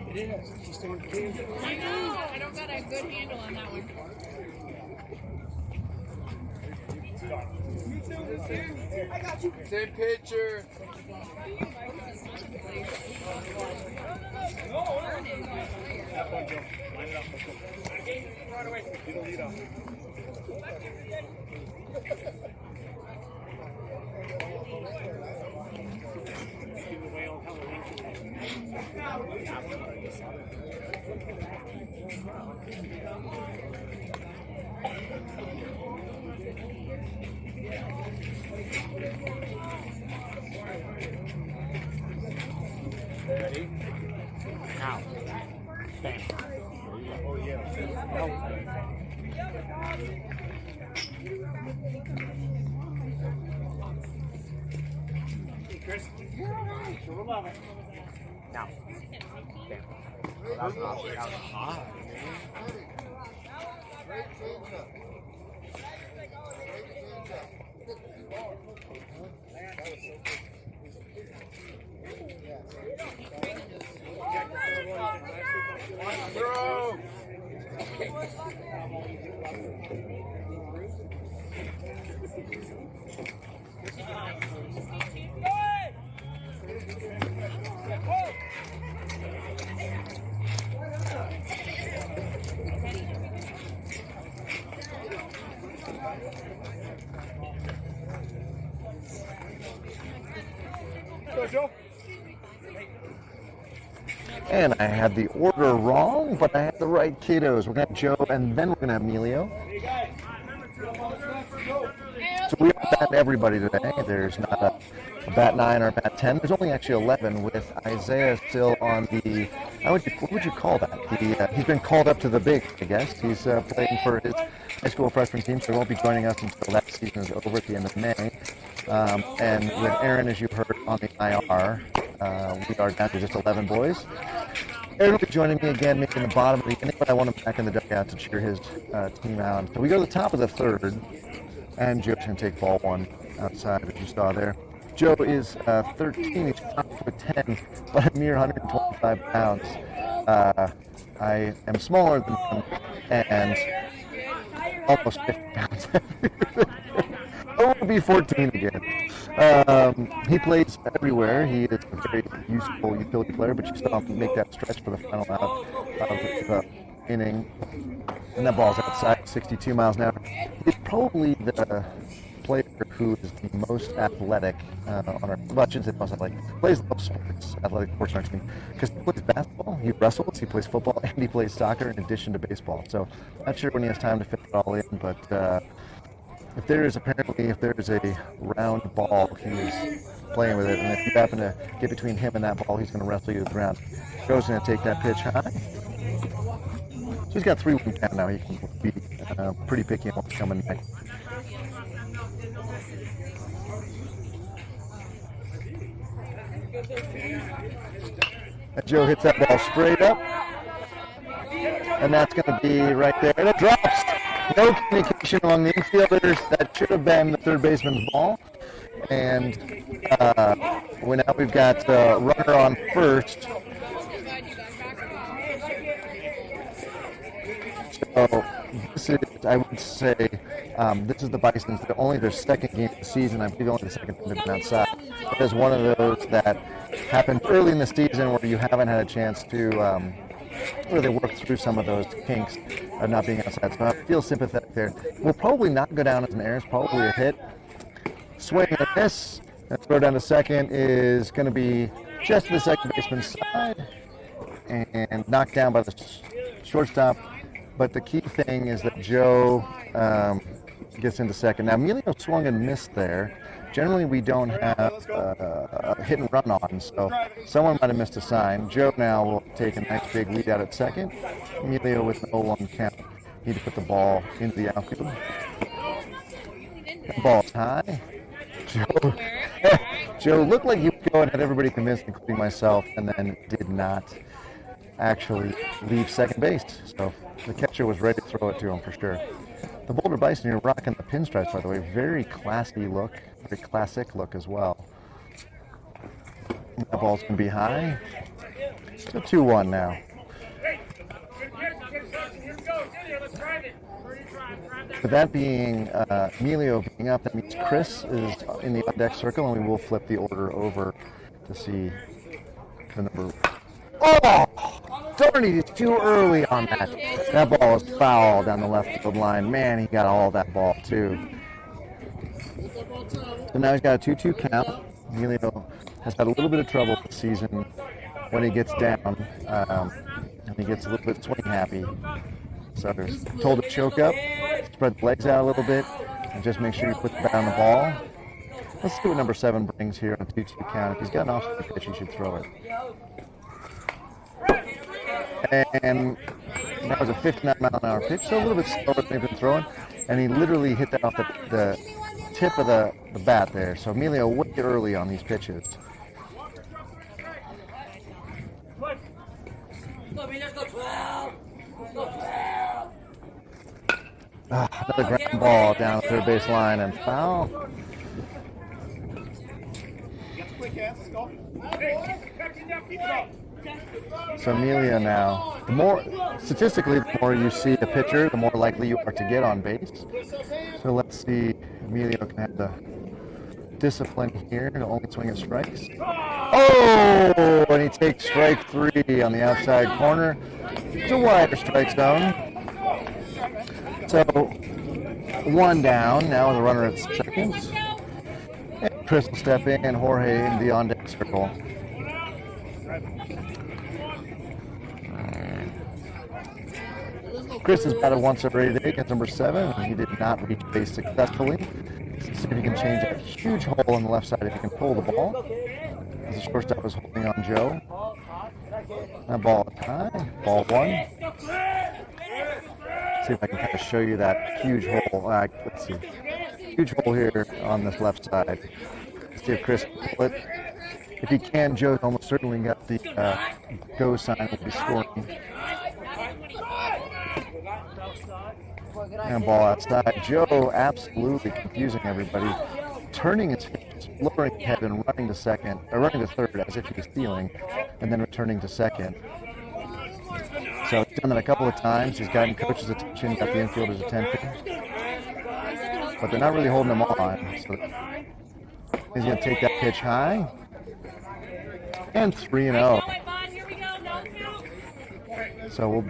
It is. She's still in the game. I know. I don't got a good handle on that one. Same picture. Have fun, Joe. Line it up. Right away. Do the lead off. Give away all Halloween. Ready? Now. Bam. Oh, yeah. Hey, Chris. Sure will love it. Now. Bam. That was hot. Throw. Go, Joe. And I had the order wrong, but I had the right kiddos. We're going to have Joe, and then we're going to have Emilio. So we are batting everybody today. There's not a bat 9 or a bat 10. There's only actually 11 with Isaiah still on the, what would you call that? He's been called up to the big, I guess. He's playing for his high school freshman team, so he won't be joining us until that season is over at the end of May. And with Aaron, as you heard, on the IR, we are down to just 11 boys. Aaron will be joining me again, maybe in the bottom of the inning, but I want him back in the dugout to cheer his team out. So we go to the top of the third, and Joe's going to take ball one outside, as you saw there. Joe is 13, he's 5'10", but a mere 125 pounds. I am smaller than him, and almost 50 pounds heavier. I will be 14 again. He plays everywhere. He is a very useful utility player, but you still have to make that stretch for the final out of the inning. And that ball's outside, 62 miles an hour. He's probably the player who is the most athletic on our, well, I shouldn't say most athletic, plays the most sports, athletic sports on our team. Because he plays basketball, he wrestles, he plays football, and he plays soccer in addition to baseball. So not sure when he has time to fit it all in, but if there is a round ball, he's playing with it, and if you happen to get between him and that ball, he's going to wrestle you to the ground. Joe's going to take that pitch high. So he's got 3 wins down now. He can be pretty picky on what's coming next. And Joe hits that ball straight up, and that's going to be right there. And it drops. No communication among the infielders. That should have been the third baseman's ball. And now we've got a runner on first. So this is, I would say, this is the Bison's only their second game of the season. I believe only the second time they've been outside. It is one of those that happened early in the season where you haven't had a chance to really work through some of those kinks of not being outside. So I feel sympathetic there. We'll probably not go down as an error. It's probably a hit. Swing and a miss. And throw down to second is going to be just to the second baseman's side and knocked down by the shortstop. But the key thing is that Joe gets into second. Now, Emilio swung and missed there. Generally, we don't have a hit and run on, so someone might have missed a sign. Joe now will take a nice big lead out at second. Emilio with an 0-1 count. Need to put the ball into the outfield. The ball's high. Joe looked like he would go and had everybody convinced, including myself, and then did not. actually leave second base. So the catcher was ready to throw it to him for sure. The Boulder Bison here rocking the pinstripes, by the way. Very classy look, very classic look as well. That ball's going to be high. So 2-1 now. With that being Emilio being up, that means Chris is in the on-deck circle, and we will flip the order over to see the number. Oh! Darn it, he's too early on that. That ball is foul down the left field line. Man, he got all that ball, too. So now he's got a 2-2 count. Emilio has had a little bit of trouble this season when he gets down. And he gets a little bit swing happy. So he's told to choke up, spread the legs out a little bit, and just make sure you put the bat on the ball. Let's see what number 7 brings here on a 2-2 count. If he's got an off-speed pitch, he should throw it. And that was a 59-mile-an-hour pitch, so a little bit slower than they've been throwing. And he literally hit that off the tip of the bat there. So Emilio way early on these pitches. Another ground ball down the third base line and foul. So Emilio now, statistically, the more you see the pitcher, the more likely you are to get on base. So let's see, Emilio can have the discipline here to only swing at strikes. Oh, and he takes strike 3 on the outside corner. It's a wider strike zone. So 1 down, now with a runner at second. And Chris will step in, and Jorge in the on-deck circle. Chris has batted once every day against number 7, and he did not reach base successfully. Let's see if he can change that huge hole on the left side if he can pull the ball. As the shortstop is holding on Joe. That ball is high. Ball 1. See if I can kind of show you that huge hole. Let's see. Huge hole here on this left side. Let's see if Chris can pull it. If he can, Joe's almost certainly got the go sign. Will be scoring. And ball outside. Joe absolutely confusing everybody. Turning his hips, lowering his head, and running to second, or running to third as if he was stealing, and then returning to second. So he's done that a couple of times. He's gotten coach's attention, got the infielder's attention. But they're not really holding him on. So he's going to take that pitch high. And 3-0. So we'll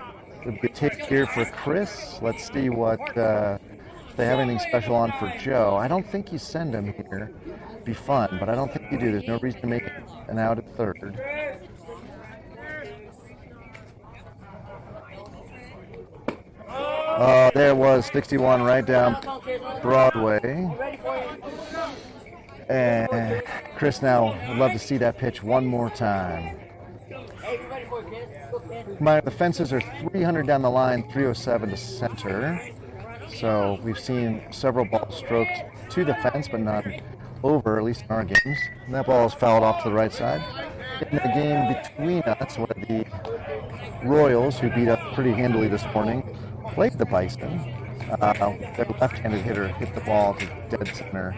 be a take here for Chris. Let's see what if they have anything special on for Joe. I don't think you send him here. It'd be fun, but I don't think you do. There's no reason to make an out at third. Oh, there it was, 61 right down Broadway. And Chris now would love to see that pitch one more time. The fences are 300 down the line, 307 to center. So we've seen several balls stroked to the fence, but none over, at least in our games. And that ball is fouled off to the right side. In the game between us, one of the Royals, who beat up pretty handily this morning, played the Bison. Their left-handed hitter hit the ball to dead center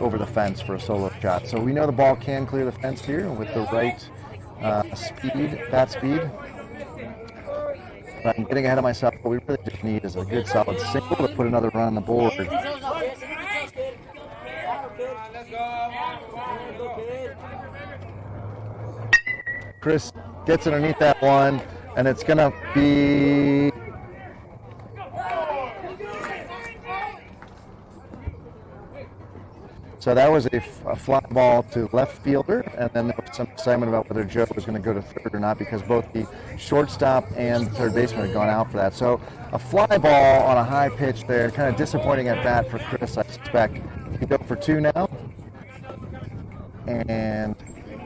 over the fence for a solo shot. So we know the ball can clear the fence here with the right bat speed. But I'm getting ahead of myself. What we really just need is a good solid single to put another run on the board. Chris gets underneath that one, and it's going to be... So that was a fly ball to left fielder, and then there was some excitement about whether Joe was going to go to third or not because both the shortstop and third baseman had gone out for that. So a fly ball on a high pitch there, kind of disappointing at bat for Chris, I suspect. He go for 2 now. And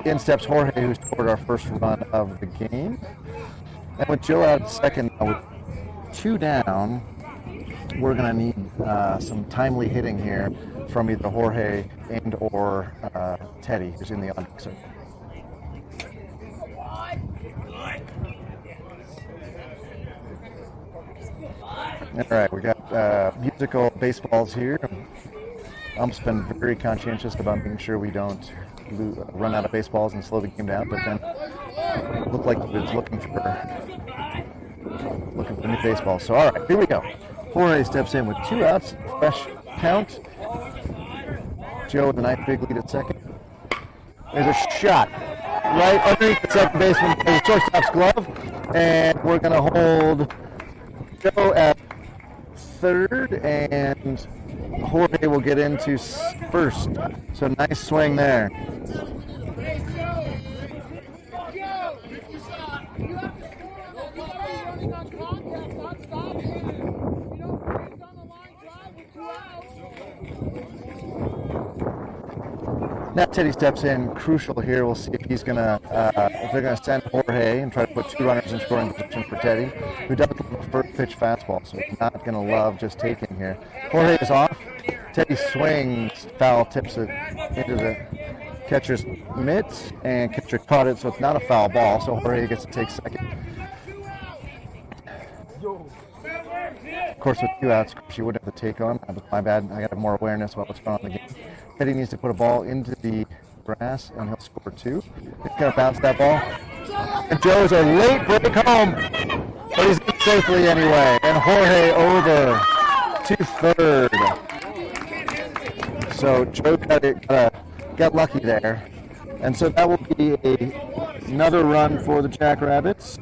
in steps Jorge, who scored our first run of the game. And with Joe out at second, with 2 down, we're going to need some timely hitting here from either Jorge and or Teddy, who's in the on-deck circle. All right, we got musical baseballs here. Ump's been very conscientious about making sure we don't run out of baseballs and slow the game down, but then it looked like he was looking for new baseballs. So, all right, here we go. Jorge steps in with 2 outs, fresh count. Joe with a nice big lead at second. There's a shot right underneath the second baseman, the shortstop's glove, and we're going to hold Joe at third, and Jorge will get into first. So nice swing there. Now Teddy steps in, crucial here. We'll see if he's gonna, if they're gonna send Jorge and try to put 2 runners in scoring position for Teddy, who doesn't love a first pitch fastball, so he's not gonna love just taking here. Jorge is off. Teddy swings, foul, tips it into the catcher's mitts, and catcher caught it, so it's not a foul ball. So Jorge gets to take second. Of course, with 2 outs, you wouldn't have to take on. That was my bad. I got to have more awareness about what's going on in the game. Teddy needs to put a ball into the grass, and he'll score 2. He's going to bounce that ball. And Joe's a late break home, but he's in safely anyway. And Jorge over to third. So Joe got lucky there. And so that will be another run for the Jackrabbits.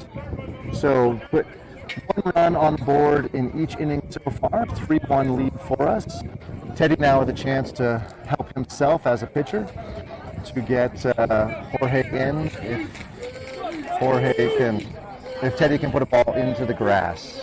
So put 1 run on the board in each inning so far, 3-1 lead for us. Teddy now with a chance to help himself as a pitcher to get Jorge in if Teddy can put a ball into the grass.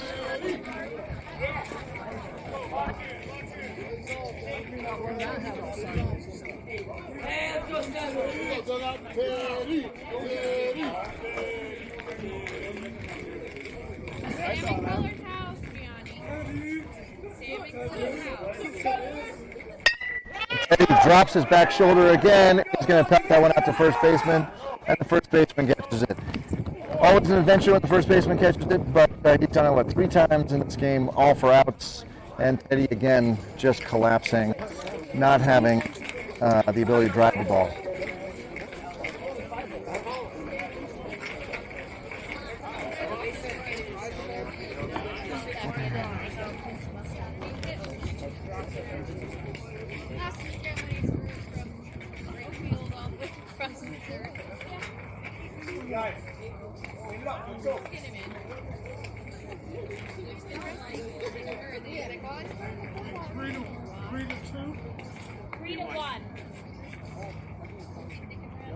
Salmon colored house, Gianni. Salmon colored house. Teddy drops his back shoulder again. He's going to pelt that one out to first baseman, and the first baseman catches it. Always an adventure when the first baseman catches it, but he's done it, 3 times in this game, all for outs, and Teddy again just collapsing, not having the ability to drive the ball.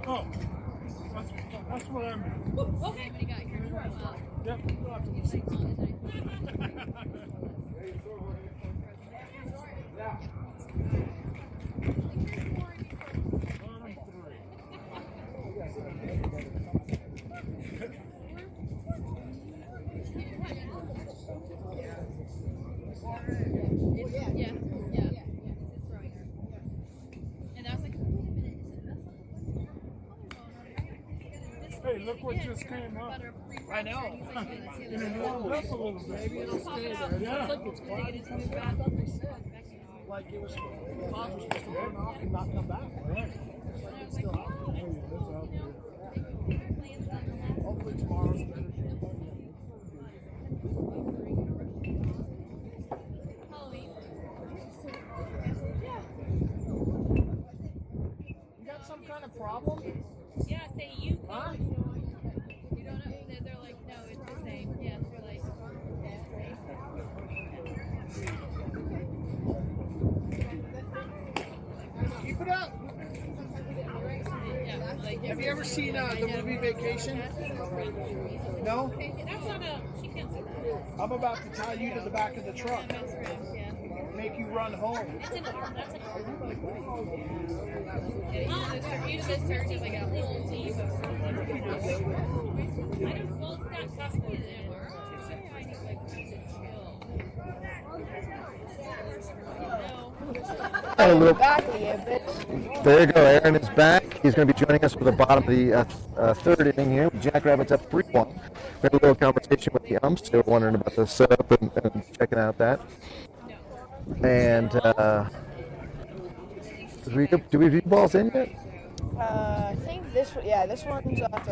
Oh, that's what I meant. Okay. Yep. Hey, look what just came up. I know. It warmed up a little bit. Maybe it'll stay there. Yeah. Look, it's cloudy coming back. Like it was, the cloud was supposed to burn off and not come back. Right. It's still out there. Hey, it's out there. Hopefully tomorrow's better. You got some kind of problem? Yeah, say you. Huh? You don't know. They're like, no, it's the same. Yeah, they're like, Keep it up. yeah, like. Have you ever seen the movie Vacation? No? That's not a. She can't say that. I'm about to tie you to the back of the truck. Yeah. Make you run home. That's an arm. That's an arm. You do the search of like a whole team of someone. I don't. Well, it's not custom anymore. I need like to chill. No. A little. Back a little bit. There you go. Aaron is back. He's going to be joining us for the bottom of the third inning here. Jackrabbits up 3-1. We had a little conversation with the umps. They were wondering about the setup and checking out that. And do we do balls in yet? I think this one's thrown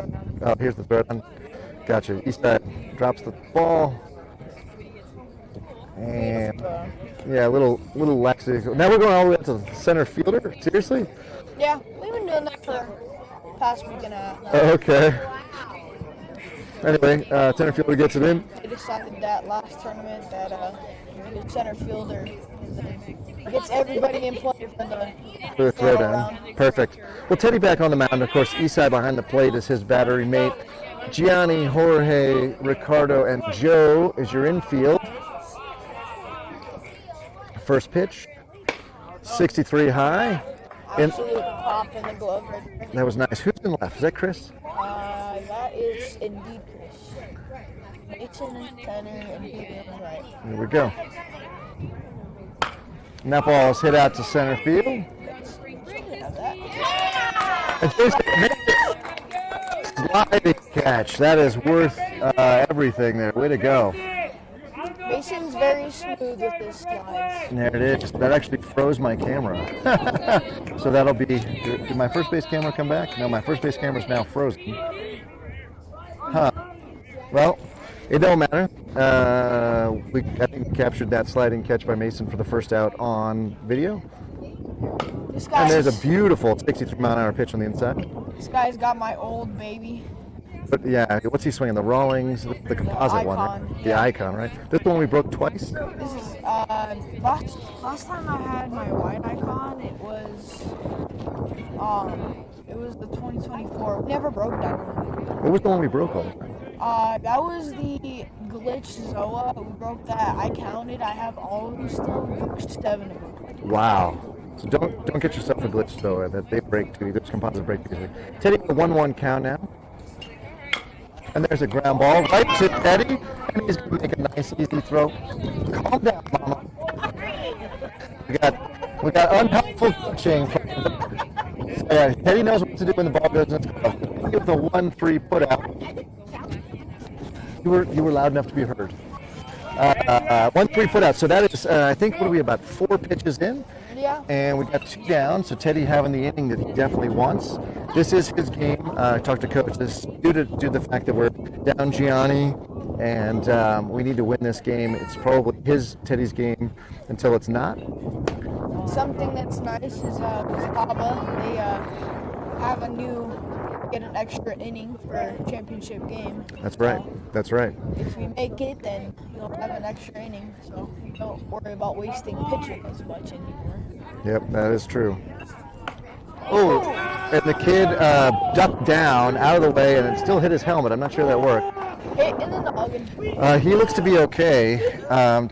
down. Oh, here's the third one. Gotcha. Eastside drops the ball. And yeah, a little laxity. Now we're going all the way up to the center fielder? Seriously? Yeah, we've been doing that for the past week and a half now. Oh, okay. Anyway, center fielder gets it in. They decided that last tournament that the center fielder gets everybody in play for the throwdown. Perfect. Well, Teddy back on the mound. Of course, Eastside behind the plate is his battery mate. Gianni, Jorge, Ricardo, and Joe is your infield. First pitch, 63 high. Absolute pop in the glove right there. That was nice. Who's in left? Is that Chris? That is indeed Chris. Mason in center and Peter in right. Here we go. And that ball is hit out to center field. And sliding catch. That is worth everything there. Way to go. Mason's very smooth with his slides. There it is. That actually froze my camera. So that'll be. Did my first base camera come back? No, my first base camera is now frozen. Huh. Well, it don't matter. I think we captured that sliding catch by Mason for the first out on video. And there's a beautiful 63-mile-an-hour pitch on the inside. This guy's got my old baby. But yeah, what's he swinging? The Rawlings, the composite one, right? The Icon, right? This one we broke twice? This is, last time I had my white Icon, it was the 2024. We never broke that one. What was the one we broke on? That was the Glitch Zoa. We broke that. I counted. I have all of them still. We broke 7 of them. Wow. So don't get yourself a Glitch Zoa that they break too. Those composites break too. Teddy, a 1-1 count now. And there's a ground ball right to Teddy, and he's going to make a nice, easy throw. Calm down, Mama. We got unhelpful coaching. So, yeah, Teddy knows what to do when the ball goes in. Give the 1-3 put out. You were loud enough to be heard. 1-3 put out. So that is, I think, what are we, about 4 pitches in? Yeah. And we got 2 down, so Teddy having the inning that he definitely wants. This is his game. I talked to coach. This due to the fact that we're down Gianni, and we need to win this game. It's probably Teddy's game until it's not. Something that's nice is with Papa, they get an extra inning for a championship game. That's right. That's right. If we make it, then you'll have an extra inning, so we don't worry about wasting pitching as much anymore. Yep, that is true. Oh, and the kid ducked down out of the way, and it still hit his helmet. I'm not sure that worked. Hit in the noggin. He looks to be okay.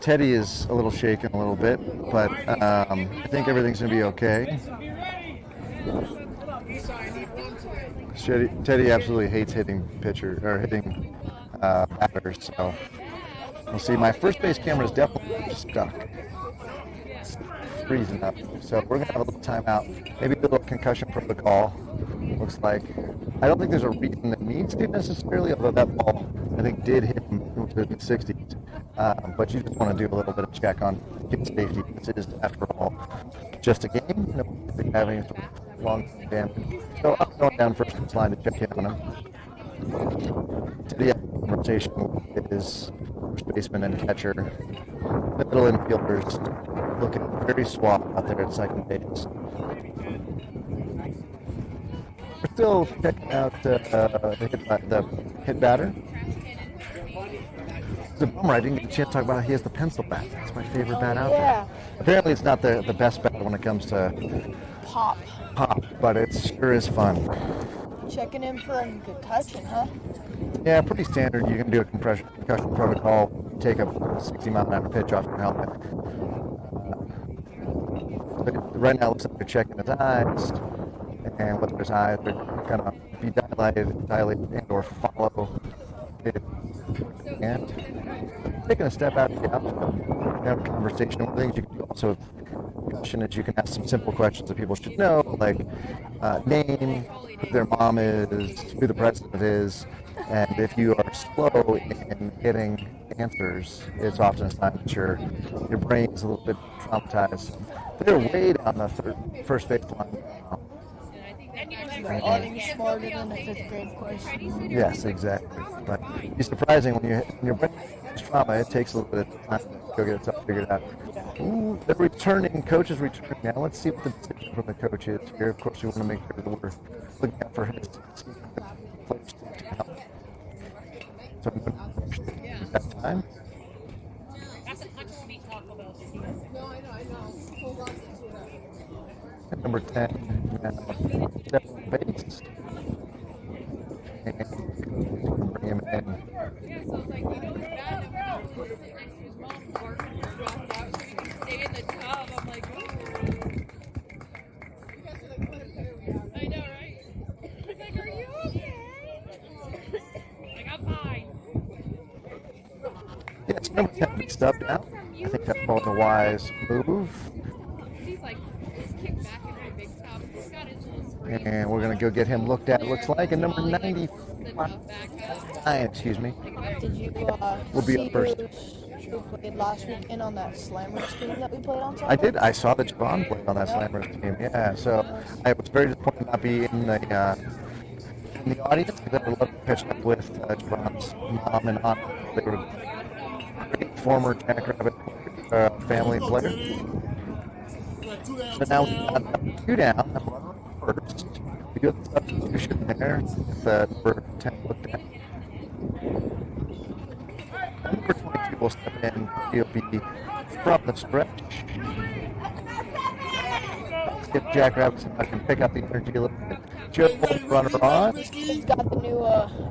Teddy is a little shaken a little bit, but I think everything's going to be okay. Teddy absolutely hates hitting batters, so we'll see. My first base camera is definitely stuck. It's freezing up, so we're gonna have a little timeout. Maybe a little concussion protocol. Looks like. I don't think there's a reason that needs to necessarily, although that ball I think did hit him into the 60s. But you just want to do a little bit of check on kid safety. This is, after all, just a game. No having any sort of long damage. So I'm going down first line to check in on him. To the conversation with his first baseman and catcher. The middle infielders looking very suave out there at second base. We're still checking out the hit batter. It's a bummer I didn't get a chance to talk about how he has the pencil bat. It's my favorite bat out there. Apparently it's not the best bat when it comes to Pop, but it sure is fun. checking in for a concussion, huh? Yeah, pretty standard. You can do a concussion protocol, take a 60-mile-an-hour pitch off your helmet. But right now it looks like they're checking his eyes, and whether his eyes are kind of be dilated and or follow it. And taking a step out of the outfield, have a conversation. One of the things you can do also, discussion is you can ask some simple questions that people should know, like name, who their mom is, who the president is, and if you are slow in getting answers, it's often a sign that your brain is a little bit traumatized. They're way down the first base line now. Getting smarter than a fifth grade question. Yes, exactly. But it's surprising when your brain has trauma, it takes a little bit of time to go get itself figured out. Ooh, they're returning. Coach is returning now. Let's see what the decision from the coach is here. Of course, we want to make sure that we're looking out for his players to help. So I'm going to that time. That's a hunch meat Taco Bell. No, I know. Hold on to that. And number 10, step on base. And bring him in. Yeah, so it's like, it's bad enough to sit next to his mom working her butts out so he can stay in the tub. I'm like, oh. I know, right? He's like, are you okay? Like, I'm fine. Yeah, it's number 10 mixed up now. I think that was a wise move. He's like, he's kicked back in my big tub. He's got his little screen. And we're going to go get him looked at, it looks like. And number 95, excuse me, Did you will be see up first. who played last weekend on that slammer team that we played on Sunday? I did. I saw that Javon played on that Slammer team. Yeah, so I was very disappointed not be in the audience because I would love to pitch up with Javon's mom and aunt. They were great former Jackrabbit family player. So now we've got 2 down. First, we got the substitution there. The number 10 looked at. Number 22 will step in. He'll be from the stretch. If Jackrabbits can pick up the energy a little bit. Just one runner on. He's got the new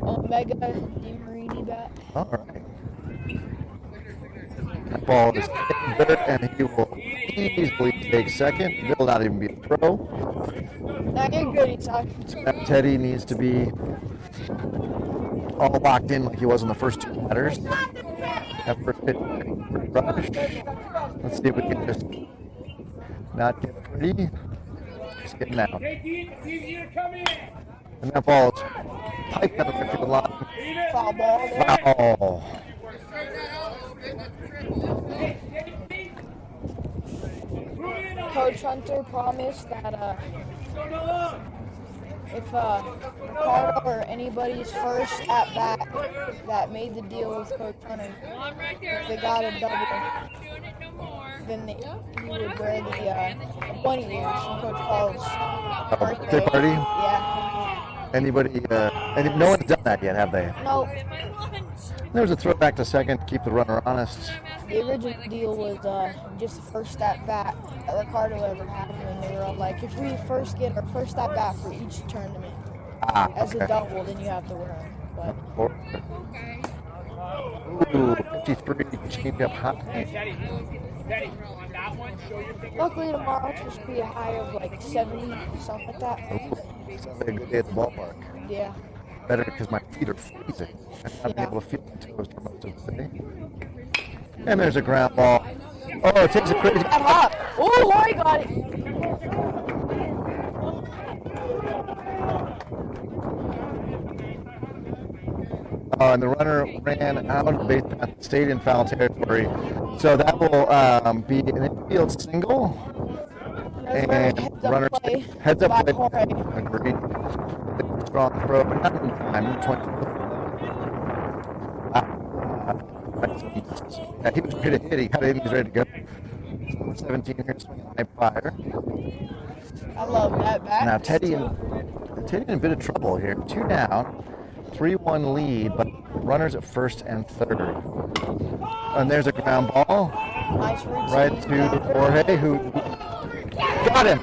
Omega DeMarini bat. All right. That ball is getting better, and he will easily take second. It will not even be a throw. Now you're good, Isaac. Teddy needs to be all locked in like he was in the first 2 batters. That first pitch rush. Let's see if we can just not get pretty. Just getting out. And that ball is piped out of the line. Foul ball there. Foul. Coach Hunter promised that if Ricardo or anybody's first at bat that made the deal with Coach Hunter, if they got a double, then he would wear the bunny ears from Coach Paul's birthday. Birthday party? Yeah. Anybody? No one's done that yet, have they? No, There was a throw back to second to keep the runner honest. the original deal was just the first at bat that Ricardo ever had, and they were all like, if we first get our first at bat for each tournament as a double, then you have to wear them. But Ooh, 53 change up hot. luckily tomorrow it's supposed to be a high of like 70, something like that. Ooh, sounds like a good day at the ballpark. Yeah. Better because my feet are freezing. I'm not Yeah. able to feel the toes for most of the day. And there's a ground ball. Oh, it takes a crazy. That hot. Oh, Lori got it. And the runner ran out of the base path, stayed in foul territory. So that will be an infield single. And runner heads up play. Agreed. Strong throw, but not in time. 20. Yeah, he was ready to hit. He got it. He was ready to go. 17 here, swinging high fire. I love that bat. Now Teddy in a bit of trouble here. 2 down, 3-1 lead, but runners at first and third. And there's a ground ball Nice routine. right to Jorge, who got him.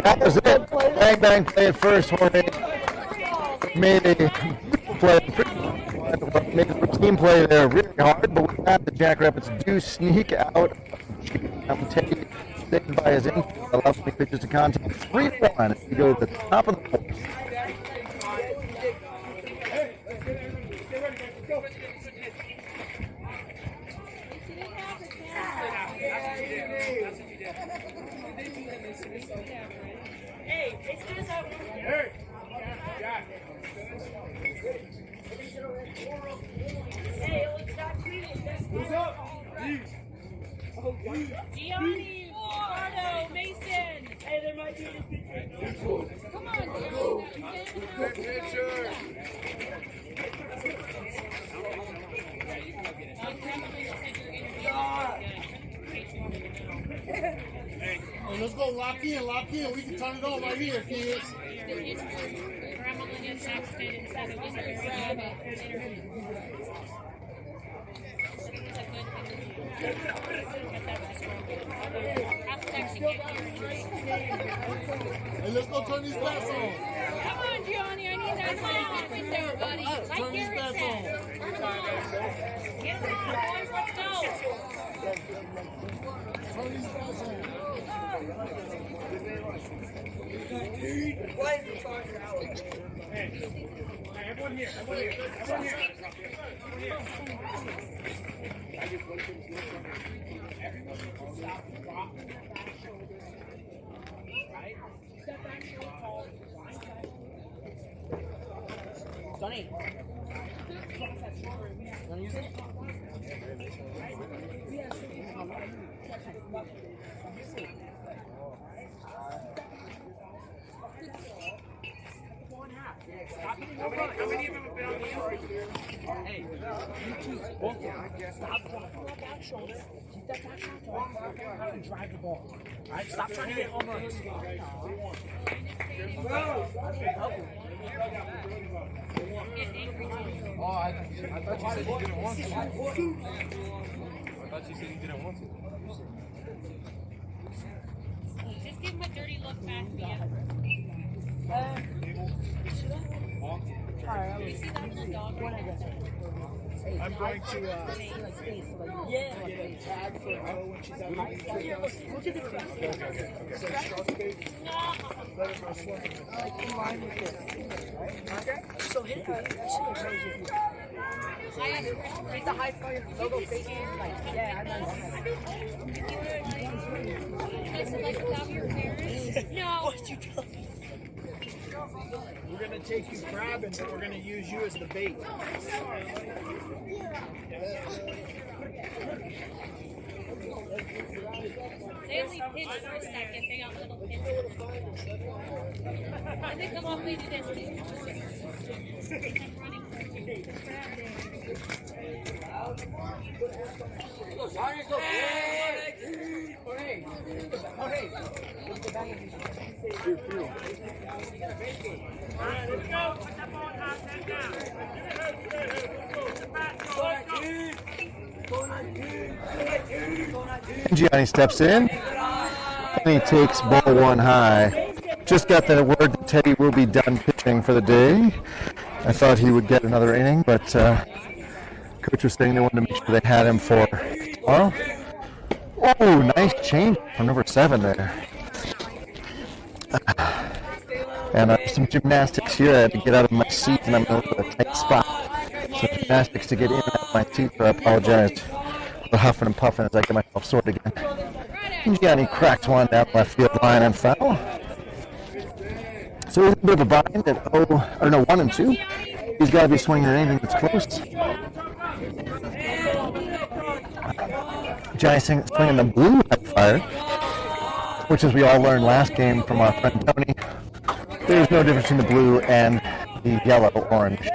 That was it. Bang bang play at first. Jorge made a play. Made a routine play there really hard, but with that, the Jackrabbits do sneak out. Teddy stayed by his infield, allows me pitches to contact. 3-1 as we go to the top of the fourth. Gianni, Ricardo, Mason. Hey, there might be a picture. Come on, Gianni. Same pitcher. Hey, let's go lock in. We can turn it on right here, kids. Grandma Lydia texted and said it was a very good interview. Hey, let's go turn these bats on. Come on, Gianni, I need that side window, buddy. Like Turn these Garrett bats said. on. Come on. Get them on, boys. Let's go. Turn these bats on. Everyone here. Sonny. Wanna use it? How many of them have been on the inside? Hey, you choose both of them. Stop dropping that back shoulder. Keep that back shoulder and drive the ball. All right, stop trying to get home runs. Oh, I thought you said you didn't want to. I thought you said you didn't want to. Just give him a dirty look back to you. You see that little dog right there? I'm going to get a tag for her when she's out of the trip. Look at the crest. So shark bait, let her go swimming. In line with this. So hit that. I asked Chris Hit the high flyer logo facing. Yeah, I know. I said, like, without your parents? No. What'd you tell me? We're going to take you crabbing, but we're going to use you as the bait. They only pinch for a second. They got little pinches. And they come off and do this. I'm running for Gianni steps in, and he takes ball one high. Just got the word that Teddy will be done pitching for the day. I thought he would get another inning, but coach was saying they wanted to make sure they had him for tomorrow. Oh, nice change from number 7 there. And some gymnastics here. I had to get out of my seat, and I'm in a tight spot. So gymnastics to get in and out of my seat, so I apologize for huffing and puffing as I get myself sorted again. Gianni cracked one down the left field line and foul. So he's a bit of a bind at 1 and 2. He's got to be swinging at anything that's close. Gianni swinging the blue fire, which, as we all learned last game from our friend Tony, there's no difference between the blue and the yellow-orange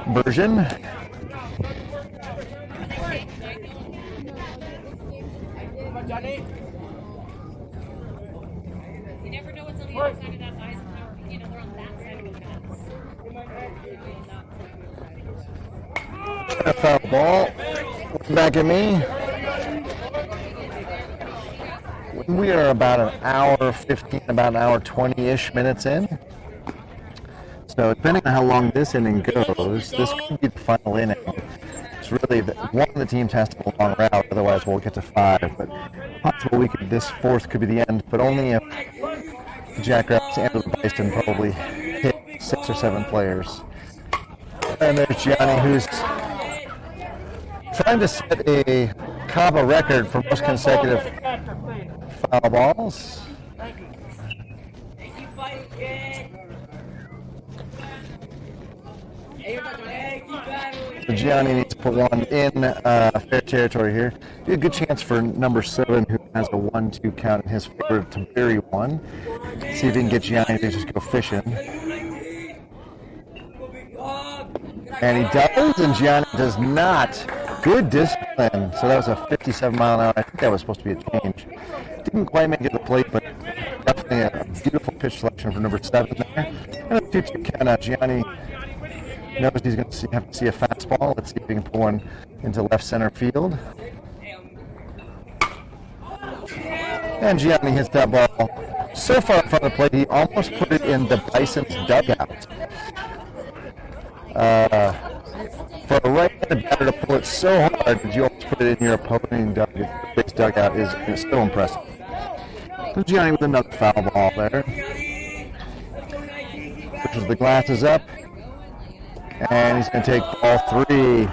version. You never know what's on the other side of that Eisenhower. You know, they're on that side of the fence. Foul ball. Back at me. We are about an hour 15, about an hour 20-ish minutes in. So depending on how long this inning goes, this could be the final inning. It's really one of the teams has to go a long route, otherwise we'll get to 5. But possible this 4th could be the end, but only if the Jackrabbits and the Bison probably hit 6 or 7 players. And there's Gianni, who's trying to set a Cabo record for most consecutive foul balls. So Gianni needs to put one in fair territory here. Be a good chance for number 7, who has a 1-2 count in his favor, to bury one. See if he can get Gianni to just go fishing. And he does, and Gianni does not. Good discipline. So that was a 57 mile an hour. I think that was supposed to be a change. Didn't quite make it to the plate, but definitely a beautiful pitch selection for number 7 there. And a 2-2 count out. Gianni knows he's going to have to see a fastball. Let's see if he can pull one into left center field. And Gianni hits that ball so far in front of the plate, he almost put it in the Bison's dugout. For a right-handed batter to pull it so hard that you almost put it in your opposing dugout is still impressive. So Gianni with another foul ball there. Pushes the glasses up. And he's going to take ball 3.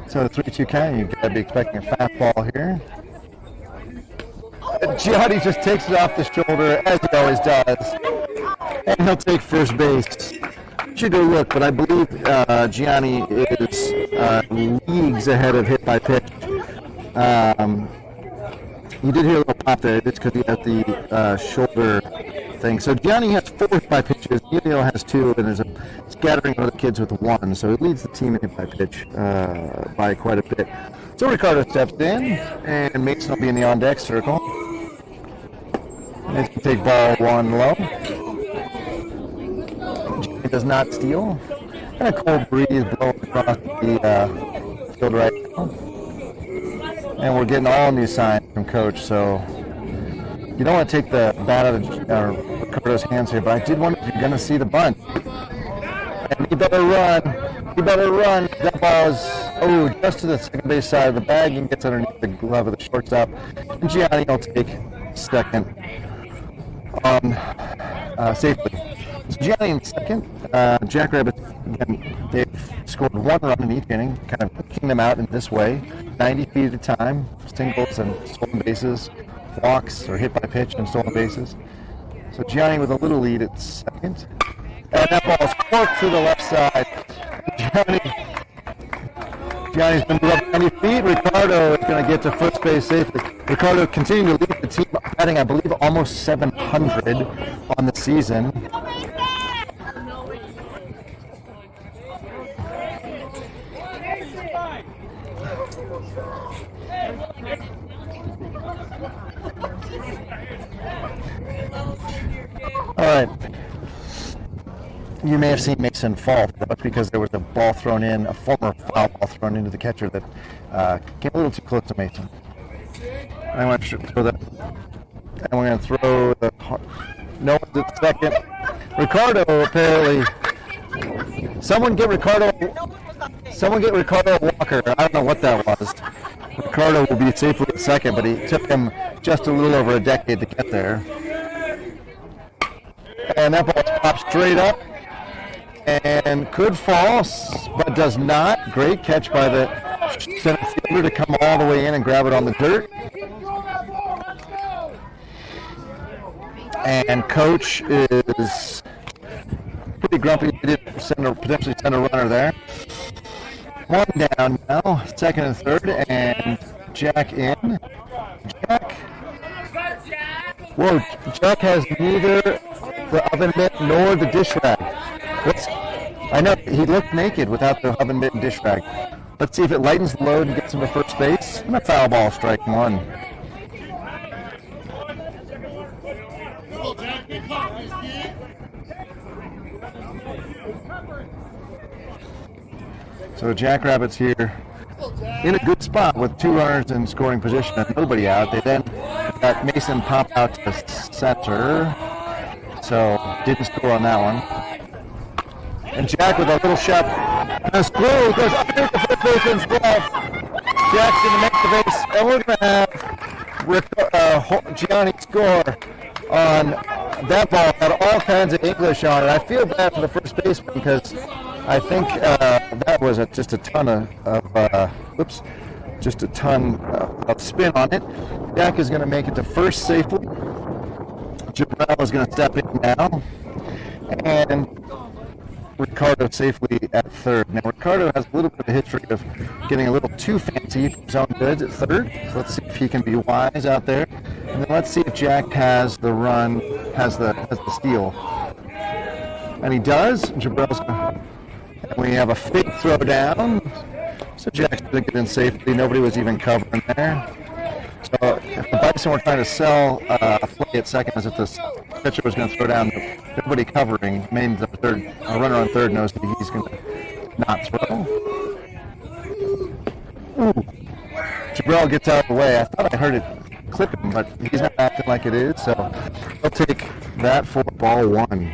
So the 3-2 count, you've got to be expecting a fastball here. Gianni just takes it off the shoulder, as he always does. And he'll take first base. Should go look, but I believe Gianni is leagues ahead of hit by pitch. You did hear a little pop there. It's because he has the shoulder thing. So Gianni has 4 hit by pitches. Emilio has 2, and there's a scattering of the kids with 1. So it leads the team in hit by pitch by quite a bit. So Ricardo steps in, and Mason will be in the on-deck circle. And he's going to take ball 1 low. Gianni does not steal. And a cold breeze blowing across the field right now. And we're getting all new signs from Coach, so you don't want to take the bat out of Ricardo's hands here, but I did wonder if you're going to see the bunt. And he better run. He better run. That ball is, just to the second base side of the bag and gets underneath the glove of the shortstop. And Gianni will take second safely. So Gianni in second. Jackrabbits, again, they've scored 1 run in each inning, kind of kicking them out in this way. 90 feet at a time, singles and stolen bases, walks or hit by pitch and stolen bases. So Gianni with a little lead at second. And that ball is corked to the left side. Gianni's been moved up 90 feet. Ricardo is going to get to first base safely. Ricardo continuing to lead the team, batting, I believe, almost 700 on the season. All right. You may have seen Mason fall. That's because there was a ball thrown in, a former foul ball thrown into the catcher that came a little too close to Mason. I want to throw that. And we're going to throw the. No one's at second. Ricardo apparently. Someone get Ricardo a walker. I don't know what that was. Ricardo will be safely at second, but he took him just a little over a decade to get there. And that ball pops straight up and could fall, but does not. Great catch by the center fielder to come all the way in and grab it on the dirt. And Coach is pretty grumpy. He did potentially send a runner there. 1 down now, second and third, and Jack in. Jack has neither the oven mitt nor the dish rag. I know he looked naked without the oven mitt and dish rag. Let's see if it lightens the load and gets him to first base. And a foul ball, strike 1. So Jackrabbits here in a good spot with 2 runners in scoring position and nobody out. They then got Mason pop out to center. So didn't score on that one. And Jack with a little shot. And a squirrel goes under the first baseman's glove. Jack's going to make the base. And we're going to have Gianni score on that ball. Had all kinds of English on it. I feel bad for the first baseman because I think that was just a ton spin on it. Jack is going to make it to first safely. Jabril is going to step in now. And Ricardo safely at third. Now, Ricardo has a little bit of a history of getting a little too fancy for his own goods at third. So let's see if he can be wise out there. And then let's see if Jack has the run, has the steal. And he does. Jabril's and we have a fake throw down. So Jack's going to get in safely. Nobody was even covering there. So if the Bison were trying to sell a play at second as if the pitcher was going to throw down, everybody covering means the runner on third knows that he's going to not throw. Ooh. Jabril gets out of the way. I thought I heard it clip him, but he's not acting like it is, so he'll take that for ball one.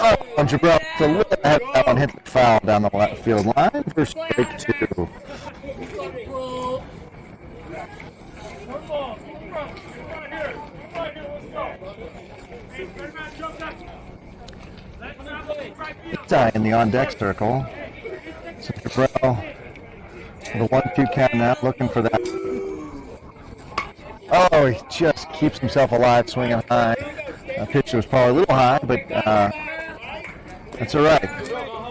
Oh, and Jabril, a little ahead of that one, hit the foul down the left field line for strike two. In the on-deck circle. So Jabril, the 1-2 count now, looking for that. Oh, he just keeps himself alive, swinging high. Pitch was probably a little high, but that's all right.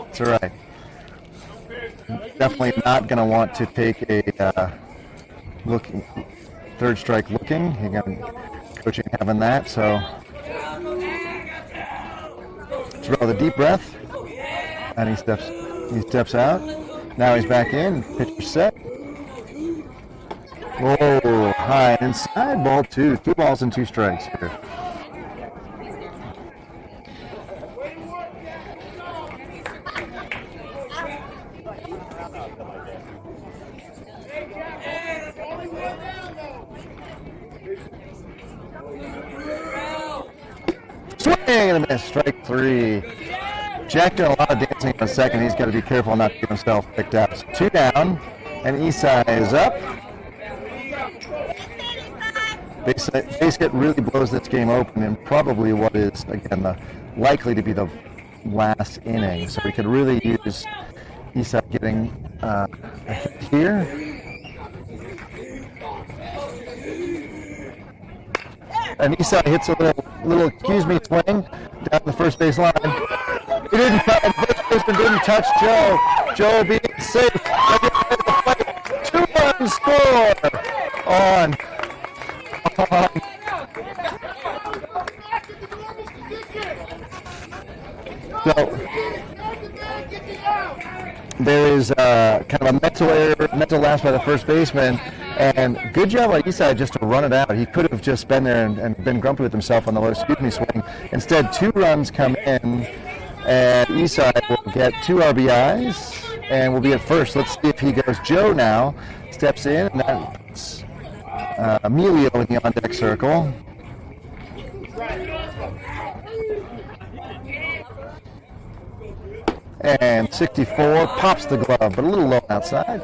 It's all right. Definitely not going to want to take a third strike looking. He got coaching having that, so Jabril, the deep breath, and he steps out. Now he's back in. Pitcher set. Whoa, high inside. Ball two. 2 balls and 2 strikes here. Swing and a miss. Strike 3. Jack doing a lot of dancing in a second. He's got to be careful not to get himself picked up. So 2 down, and Isai is up. Base hit really blows this game open in probably what is, again, likely to be the last inning. So we could really use Isai getting a hit here. And Isai hits a little excuse me swing down the first base line. He didn't touch, first baseman didn't touch Joe. Joe being safe. 2-run score on. So there is kind of a mental error, mental lapse by the first baseman, and good job by Isai just to run it out. He could have just been there and been grumpy with himself on the low excuse me swing. Instead, 2 runs come in, and Isai will get 2 RBIs and will be at first. Let's see if he goes. Joe now steps in, and that's Emilio in the on-deck circle. And 64 pops the glove, but a little low outside.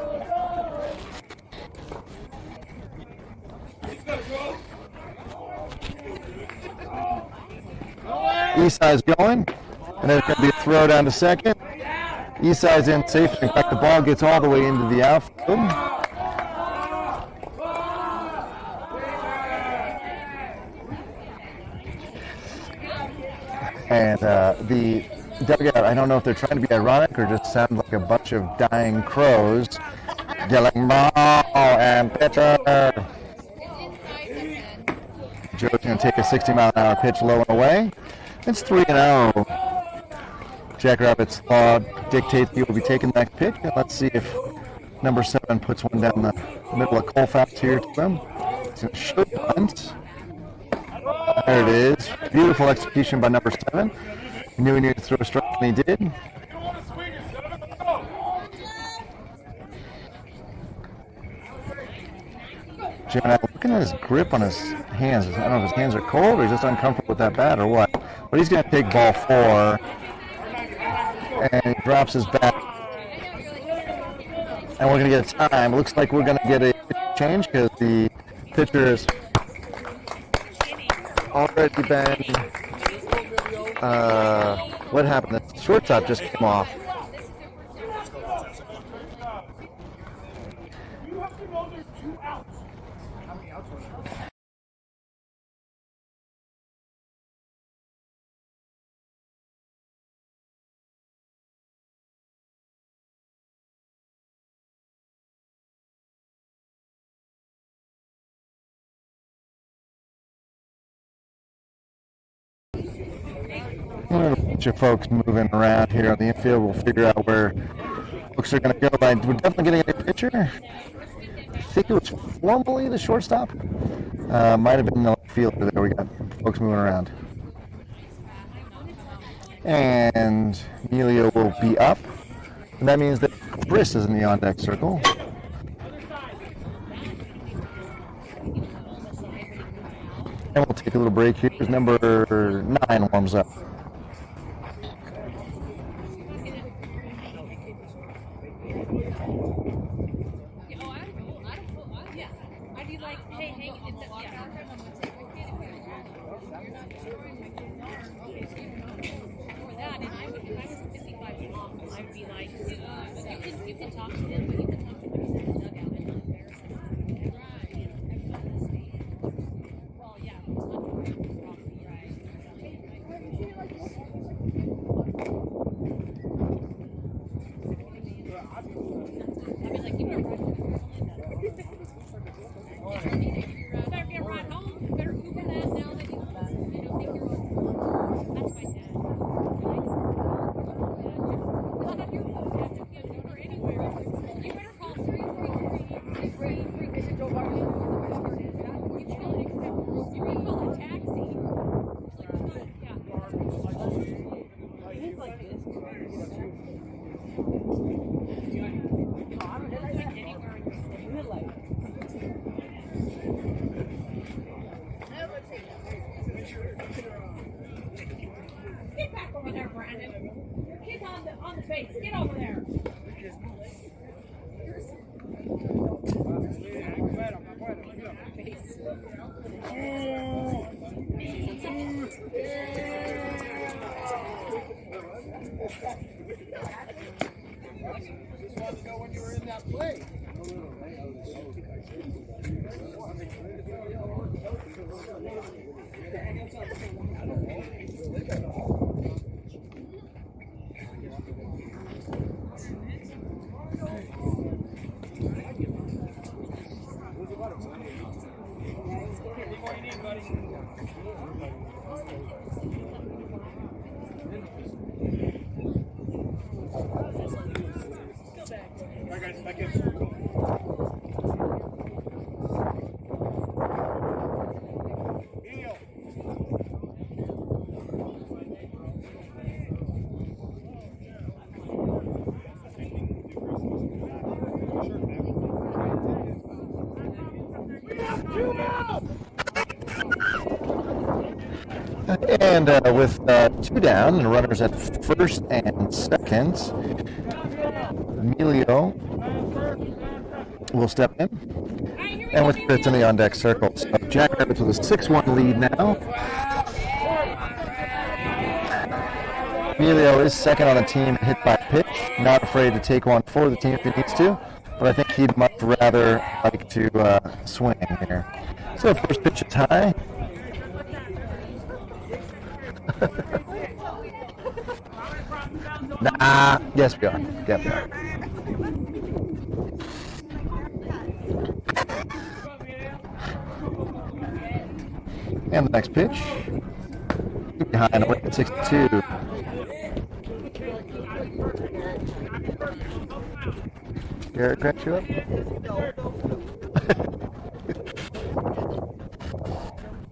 Isai's going, and there's going to be a throw down to second. Isai's in safe. In fact, the ball gets all the way into the outfield. And the dugout, I don't know if they're trying to be ironic or just sound like a bunch of dying crows yelling ball and pitcher. Joe's going to take a 60-mile-an-hour pitch low and away. It's 3-0. Jackrabbits law dictates he will be taking that pitch. And let's see if number 7 puts one down the middle of Colfax here to him. He's going to show bunt. There it is. Beautiful execution by number 7. He knew he needed to throw a strike, and he did. Joe now looking at his grip on his hands. I don't know if his hands are cold or he's just uncomfortable with that bat or what. But he's going to take ball 4. And he drops his bat. And we're going to get a time. Looks like we're going to get a change because the pitcher has already been... what happened? The shortstop just came off. A bunch of folks moving around here on the infield. We'll figure out where folks are going to go. We're definitely getting a pitcher. I think it was formerly the shortstop. Might have been the left fielder there. We got folks moving around. And Emilio will be up. And that means that Briss is in the on-deck circle. And we'll take a little break here as number 9 warms up. Get back over there, Brandon. Your kid's on the base. Get over there. Just wanted to know when you were in that play. And with 2 down and runners at first and second, Emilio will step in. And with Fritz in the on-deck circle. So Jack Rabbits with a 6-1 lead now. Emilio is second on the team, hit by pitch. Not afraid to take one for the team if he needs to. But I think he'd much rather like to swing here. So first pitch is high. Nah, yes we are. Yeah, we are. And the next pitch. Behind away at 62. Garrett cracks you up?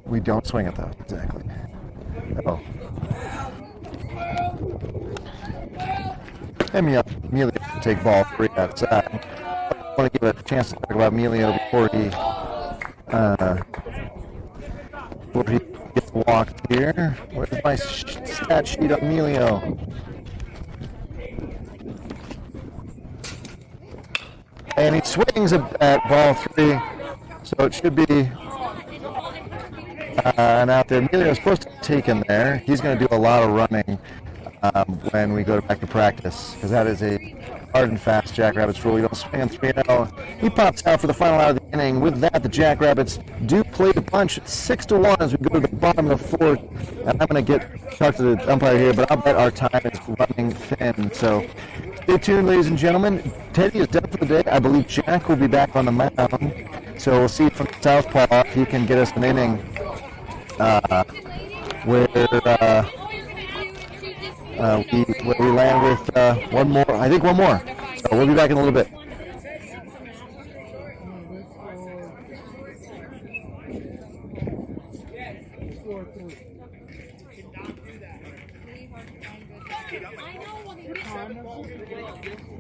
We don't swing it though, exactly. Oh. Emilio can take ball 3 outside. I want to give a chance to talk about Emilio before he gets walked here. Where's my stat sheet of Emilio? And he swings at ball 3, so it should be an out there. Emilio's supposed to be taken there. He's going to do a lot of running when we go back to practice, because that is a hard and fast Jackrabbits rule. You don't swing on 3-0. He pops out for the final out of the inning. With that, the Jackrabbits do play the bunch. It's 6-1 as we go to the bottom of the fourth. And I'm going to talk to the umpire here, but I'll bet our time is running thin. So stay tuned, ladies and gentlemen. Teddy is done for the day. I believe Jack will be back on the mound. So we'll see from Southpaw if he can get us an inning where we land with one more. I think one more. So we'll be back in a little bit.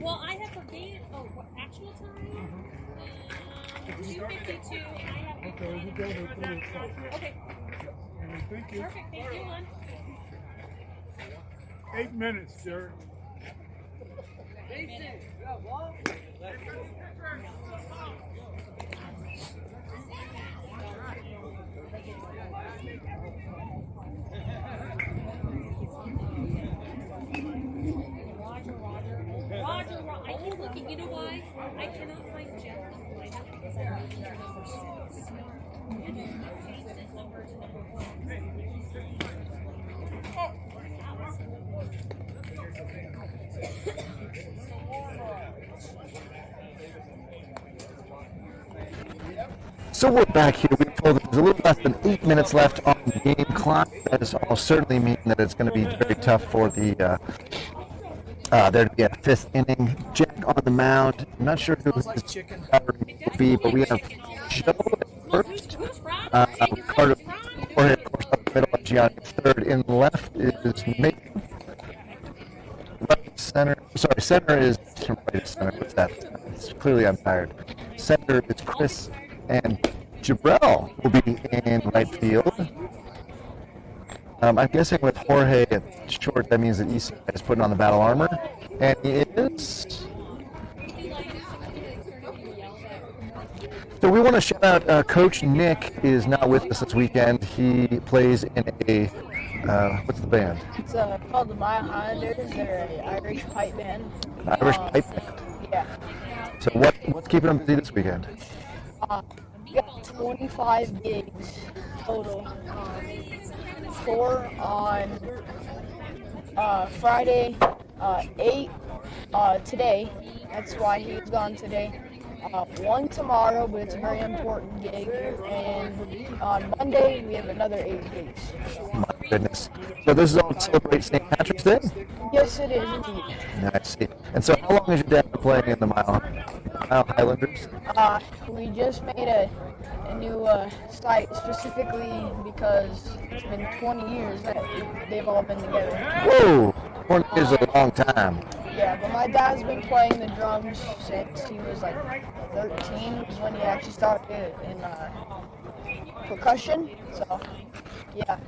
Well, I have a date. Oh, what actual time? 2:52. I have. Okay, we go to 3 o'clock. Okay. Thank you. Perfect. Thank you, Lon. 8 minutes, sir. Roger. I keep looking. You know why? I cannot find Jeff in the lineup because I'm looking for number 6. And then change his number to number 1. So we're back here. We're told there's a little less than 8 minutes left on the game clock. That is all certainly mean that it's going to be very tough for the there to be a 5th inning. Jack on the mound. I'm not sure who his battery will be, but we have Joe at first. Carter, Jorge, of course, up the middle, Gianni at third. In left is Nate. Right center. Sorry, center is right center. What's that? It's clearly I'm tired. Center is Chris. And Jabrell will be in right field. I'm guessing with Jorge at short, that means that Eastside is putting on the battle armor. And he is. So we want to shout out Coach Nick is not with us this weekend. He plays in a, what's the band? It's called the Mile Highlanders. They're an Irish pipe band. Irish pipe band? Yeah. So what's keeping them busy this weekend? We got 25 gigs total. 4 on Friday, 8 today. That's why he was gone today. 1 tomorrow, but it's a very important gig. And on Monday, we have another 8 gigs. My goodness. So this is all to celebrate St. Patrick's Day? Yes, it is indeed. I see. And so how long has your dad been playing in the Mile Highlanders? We just made a new site specifically because it's been 20 years that they've all been together. Whoa! 20 years is a long time. Yeah, but my dad's been playing the drums since he was like 13, is when he actually started in percussion. So, yeah.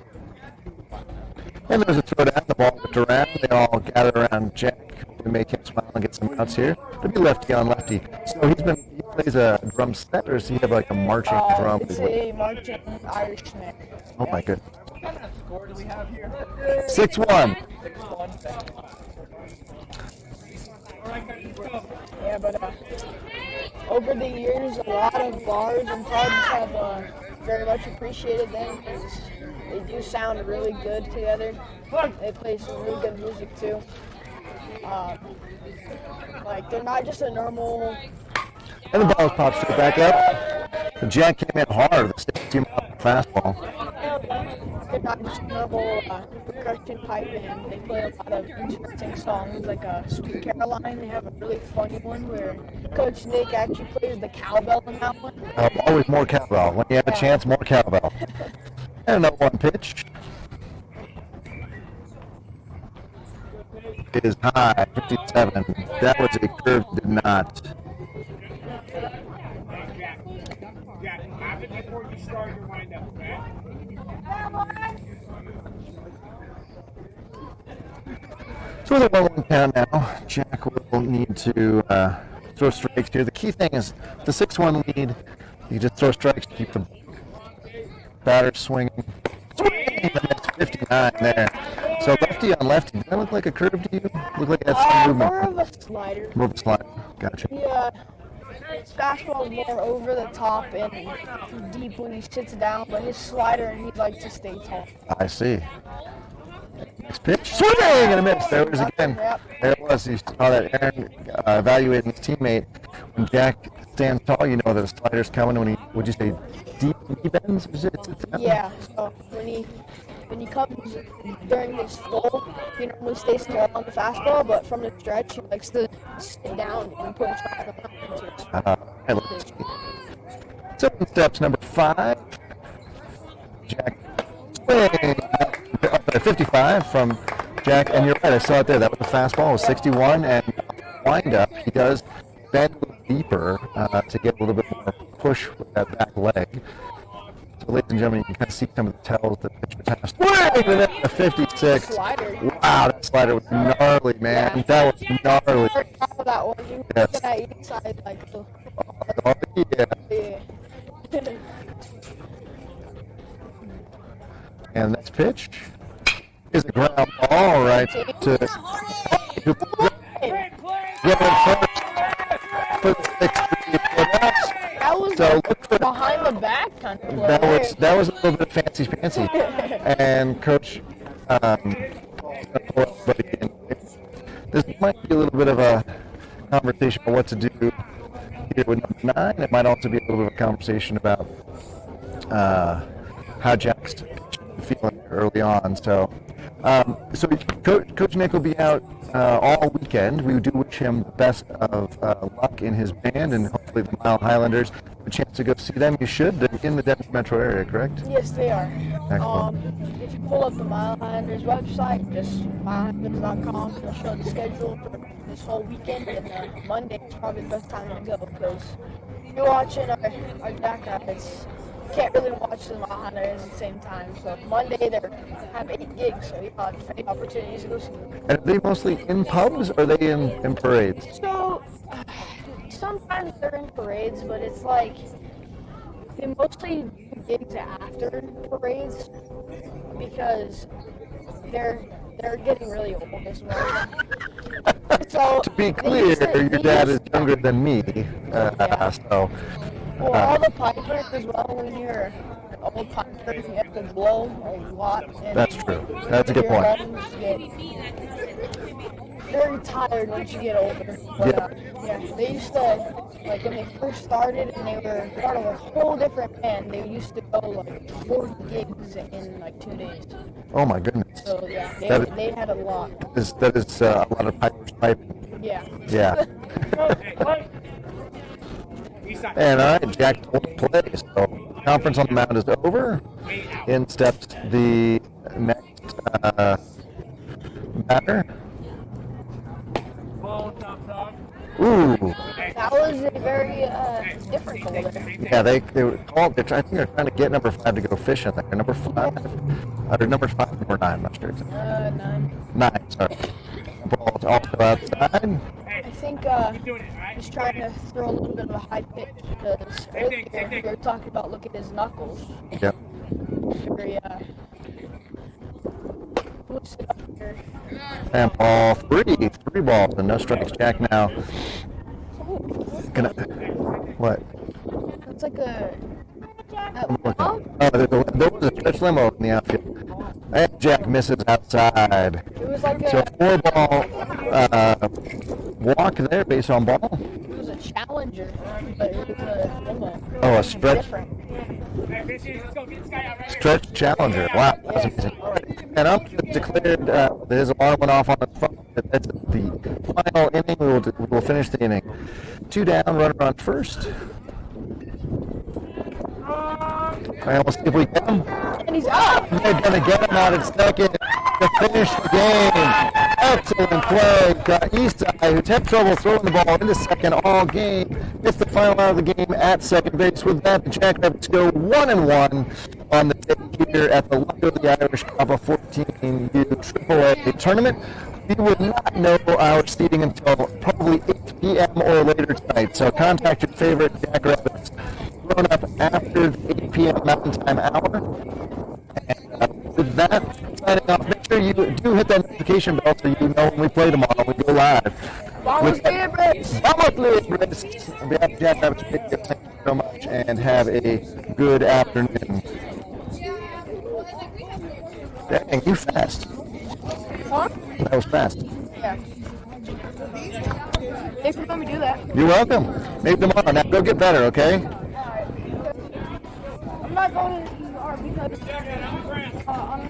And there's a throwdown, the ball whipped around. They all gather around Jack to make him smile and get some outs here. To be lefty on lefty. So he plays a drum set, or does he have like a marching drum? It's a marching Irish snare. Oh my goodness. What kind of score do we have here? 6-1. 6-1. Yeah, but over the years, a lot of bars and pubs have very much appreciated them because they do sound really good together. They play some really good music too. Like they're not just a normal. And the ball pops straight back up. The Jack came in hard. The state team up fastball. They're not just normal percussion pipe band. They play a lot of interesting songs like Sweet Caroline. They have a really funny one where Coach Nick actually plays the cowbell in that one. Always more cowbell. When you have a chance, more cowbell. And another 1 pitch. It is high, 57. That was a curve, did not. Jack, have it before you start your windup, okay? So with a 1-1 count now, Jack will need to throw strikes here. The key thing is the 6-1 lead. You just throw strikes to keep the batter swinging. Swing! That's 59 there. So So lefty on lefty. Did that look like a curve to you? Look like it had some movement. More of a slider. More of a slide. Gotcha. Yeah. His fastball is more over the top and deep when he sits down, but his slider, he likes to stay tall. I see. Next pitch. Swing and a miss. There it is again. There it was. You saw that Aaron evaluating his teammate. When Jack stands tall, you know that the slider's coming when he, would you say, deep bends? Yeah. So when he comes during his flow, he normally stays tall on the fastball, but from the stretch, he likes to sit down and put his track into his Seven steps, number 5. Jack swing. 55 from Jack, and you're right, I saw it there. That was a fastball. It was 61, and wind up, he does bend a little deeper to get a little bit more push with that back leg. So, ladies and gentlemen, you can kind of see some of the tells that the pitcher has. Swing! And then a 56. Slider. Wow, that slider was gnarly, man. Yeah. That was gnarly. That one. You Yes. get that inside, like, Oh, yeah. yeah. And next pitch is a ground ball right to get in first for the 6-3 pull-ups. That was So like look for behind the back kind of play. that was a little bit fancy, and Coach. But again, this might be a little bit of a conversation about what to do here with number 9. It might also be a little bit of a conversation about how Jack's feeling early on. So, Coach Nick will be out all weekend. We do wish him the best of luck in his band, and hopefully the Mile Highlanders have a chance to go see them. You should. They're in the Denver metro area, correct? Yes, they are. Excellent. If you pull up the Mile Highlanders website, just milehighlanders.com, it'll show the schedule for this whole weekend, and Monday is probably the best time to go because you're watching our Jackrabbits. Can't really watch the Mile Highlanders at the same time. So Monday they have 8 gigs, so you have 8 opportunities to go see them. And are they mostly in pubs, or are they in parades? So sometimes they're in parades, but it's like they mostly do gigs after parades because they're getting really old as well. So To be clear, your dad is younger than me, so. Well, all the pipers as well, when you're an old piper, you have to blow a lot. And That's true. That's a good your point. lungs get very tired once you get older. But, yeah, they used to, like when they first started and they were part of a whole different band, they used to go like 40 gigs in like 2 days. Oh my goodness. So yeah, they had a lot. That is a lot of pipers piping. Yeah. Yeah. And all right, Jack won't play. So conference on the mound is over. In steps the next batter. Ooh. That was a very different call there. Yeah, they were called. I think they're trying to get number 5 to go fishing there. Number 5, or number 5, number 9. I'm not sure. 9. 9. Sorry. Ball's also outside. I think he's trying to throw a little bit of a high pitch because earlier we were talking about looking at his knuckles. Yep. Very looks it up here. And ball 3 balls and no strikes. Jack now. What? It's like a. Oh, there was a stretch limo in the outfield. And Jack misses outside. It was like So a. 4-ball walk there, base on ball. It was a challenger, but it was a limo. Oh, a stretch. Different. Stretch challenger. Wow, that's amazing. And up declared his alarm went off on the phone. That's the final inning. We will finish the inning. 2 down, runner on first. And we'll see if we get him. And he's up! They're going to get him out at second to finish the game. Excellent play. Eastside, who's had trouble throwing the ball into second all game, gets the final out of the game at second base. With that, the Jackrabbits go 1-1 on the day here at the Luck of the Irish Cup of 14U AAA tournament. We will not know our seeding until probably 8 p.m. or later tonight. So contact your favorite Jackrabbits grown up after the 8 p.m. Mountain Time hour. And with that, signing off. sure you do hit that notification bell so you know when we play tomorrow. We go live. Vamos Libres! Vamos Libres! On behalf of Jackrabbits Radio, thank you so much and have a good afternoon. Dang, you fast. Huh? That was fast. Yeah. Thanks for letting me do that. You're welcome. Maybe tomorrow. Now go get better, okay? I'm not going to the ER because I'm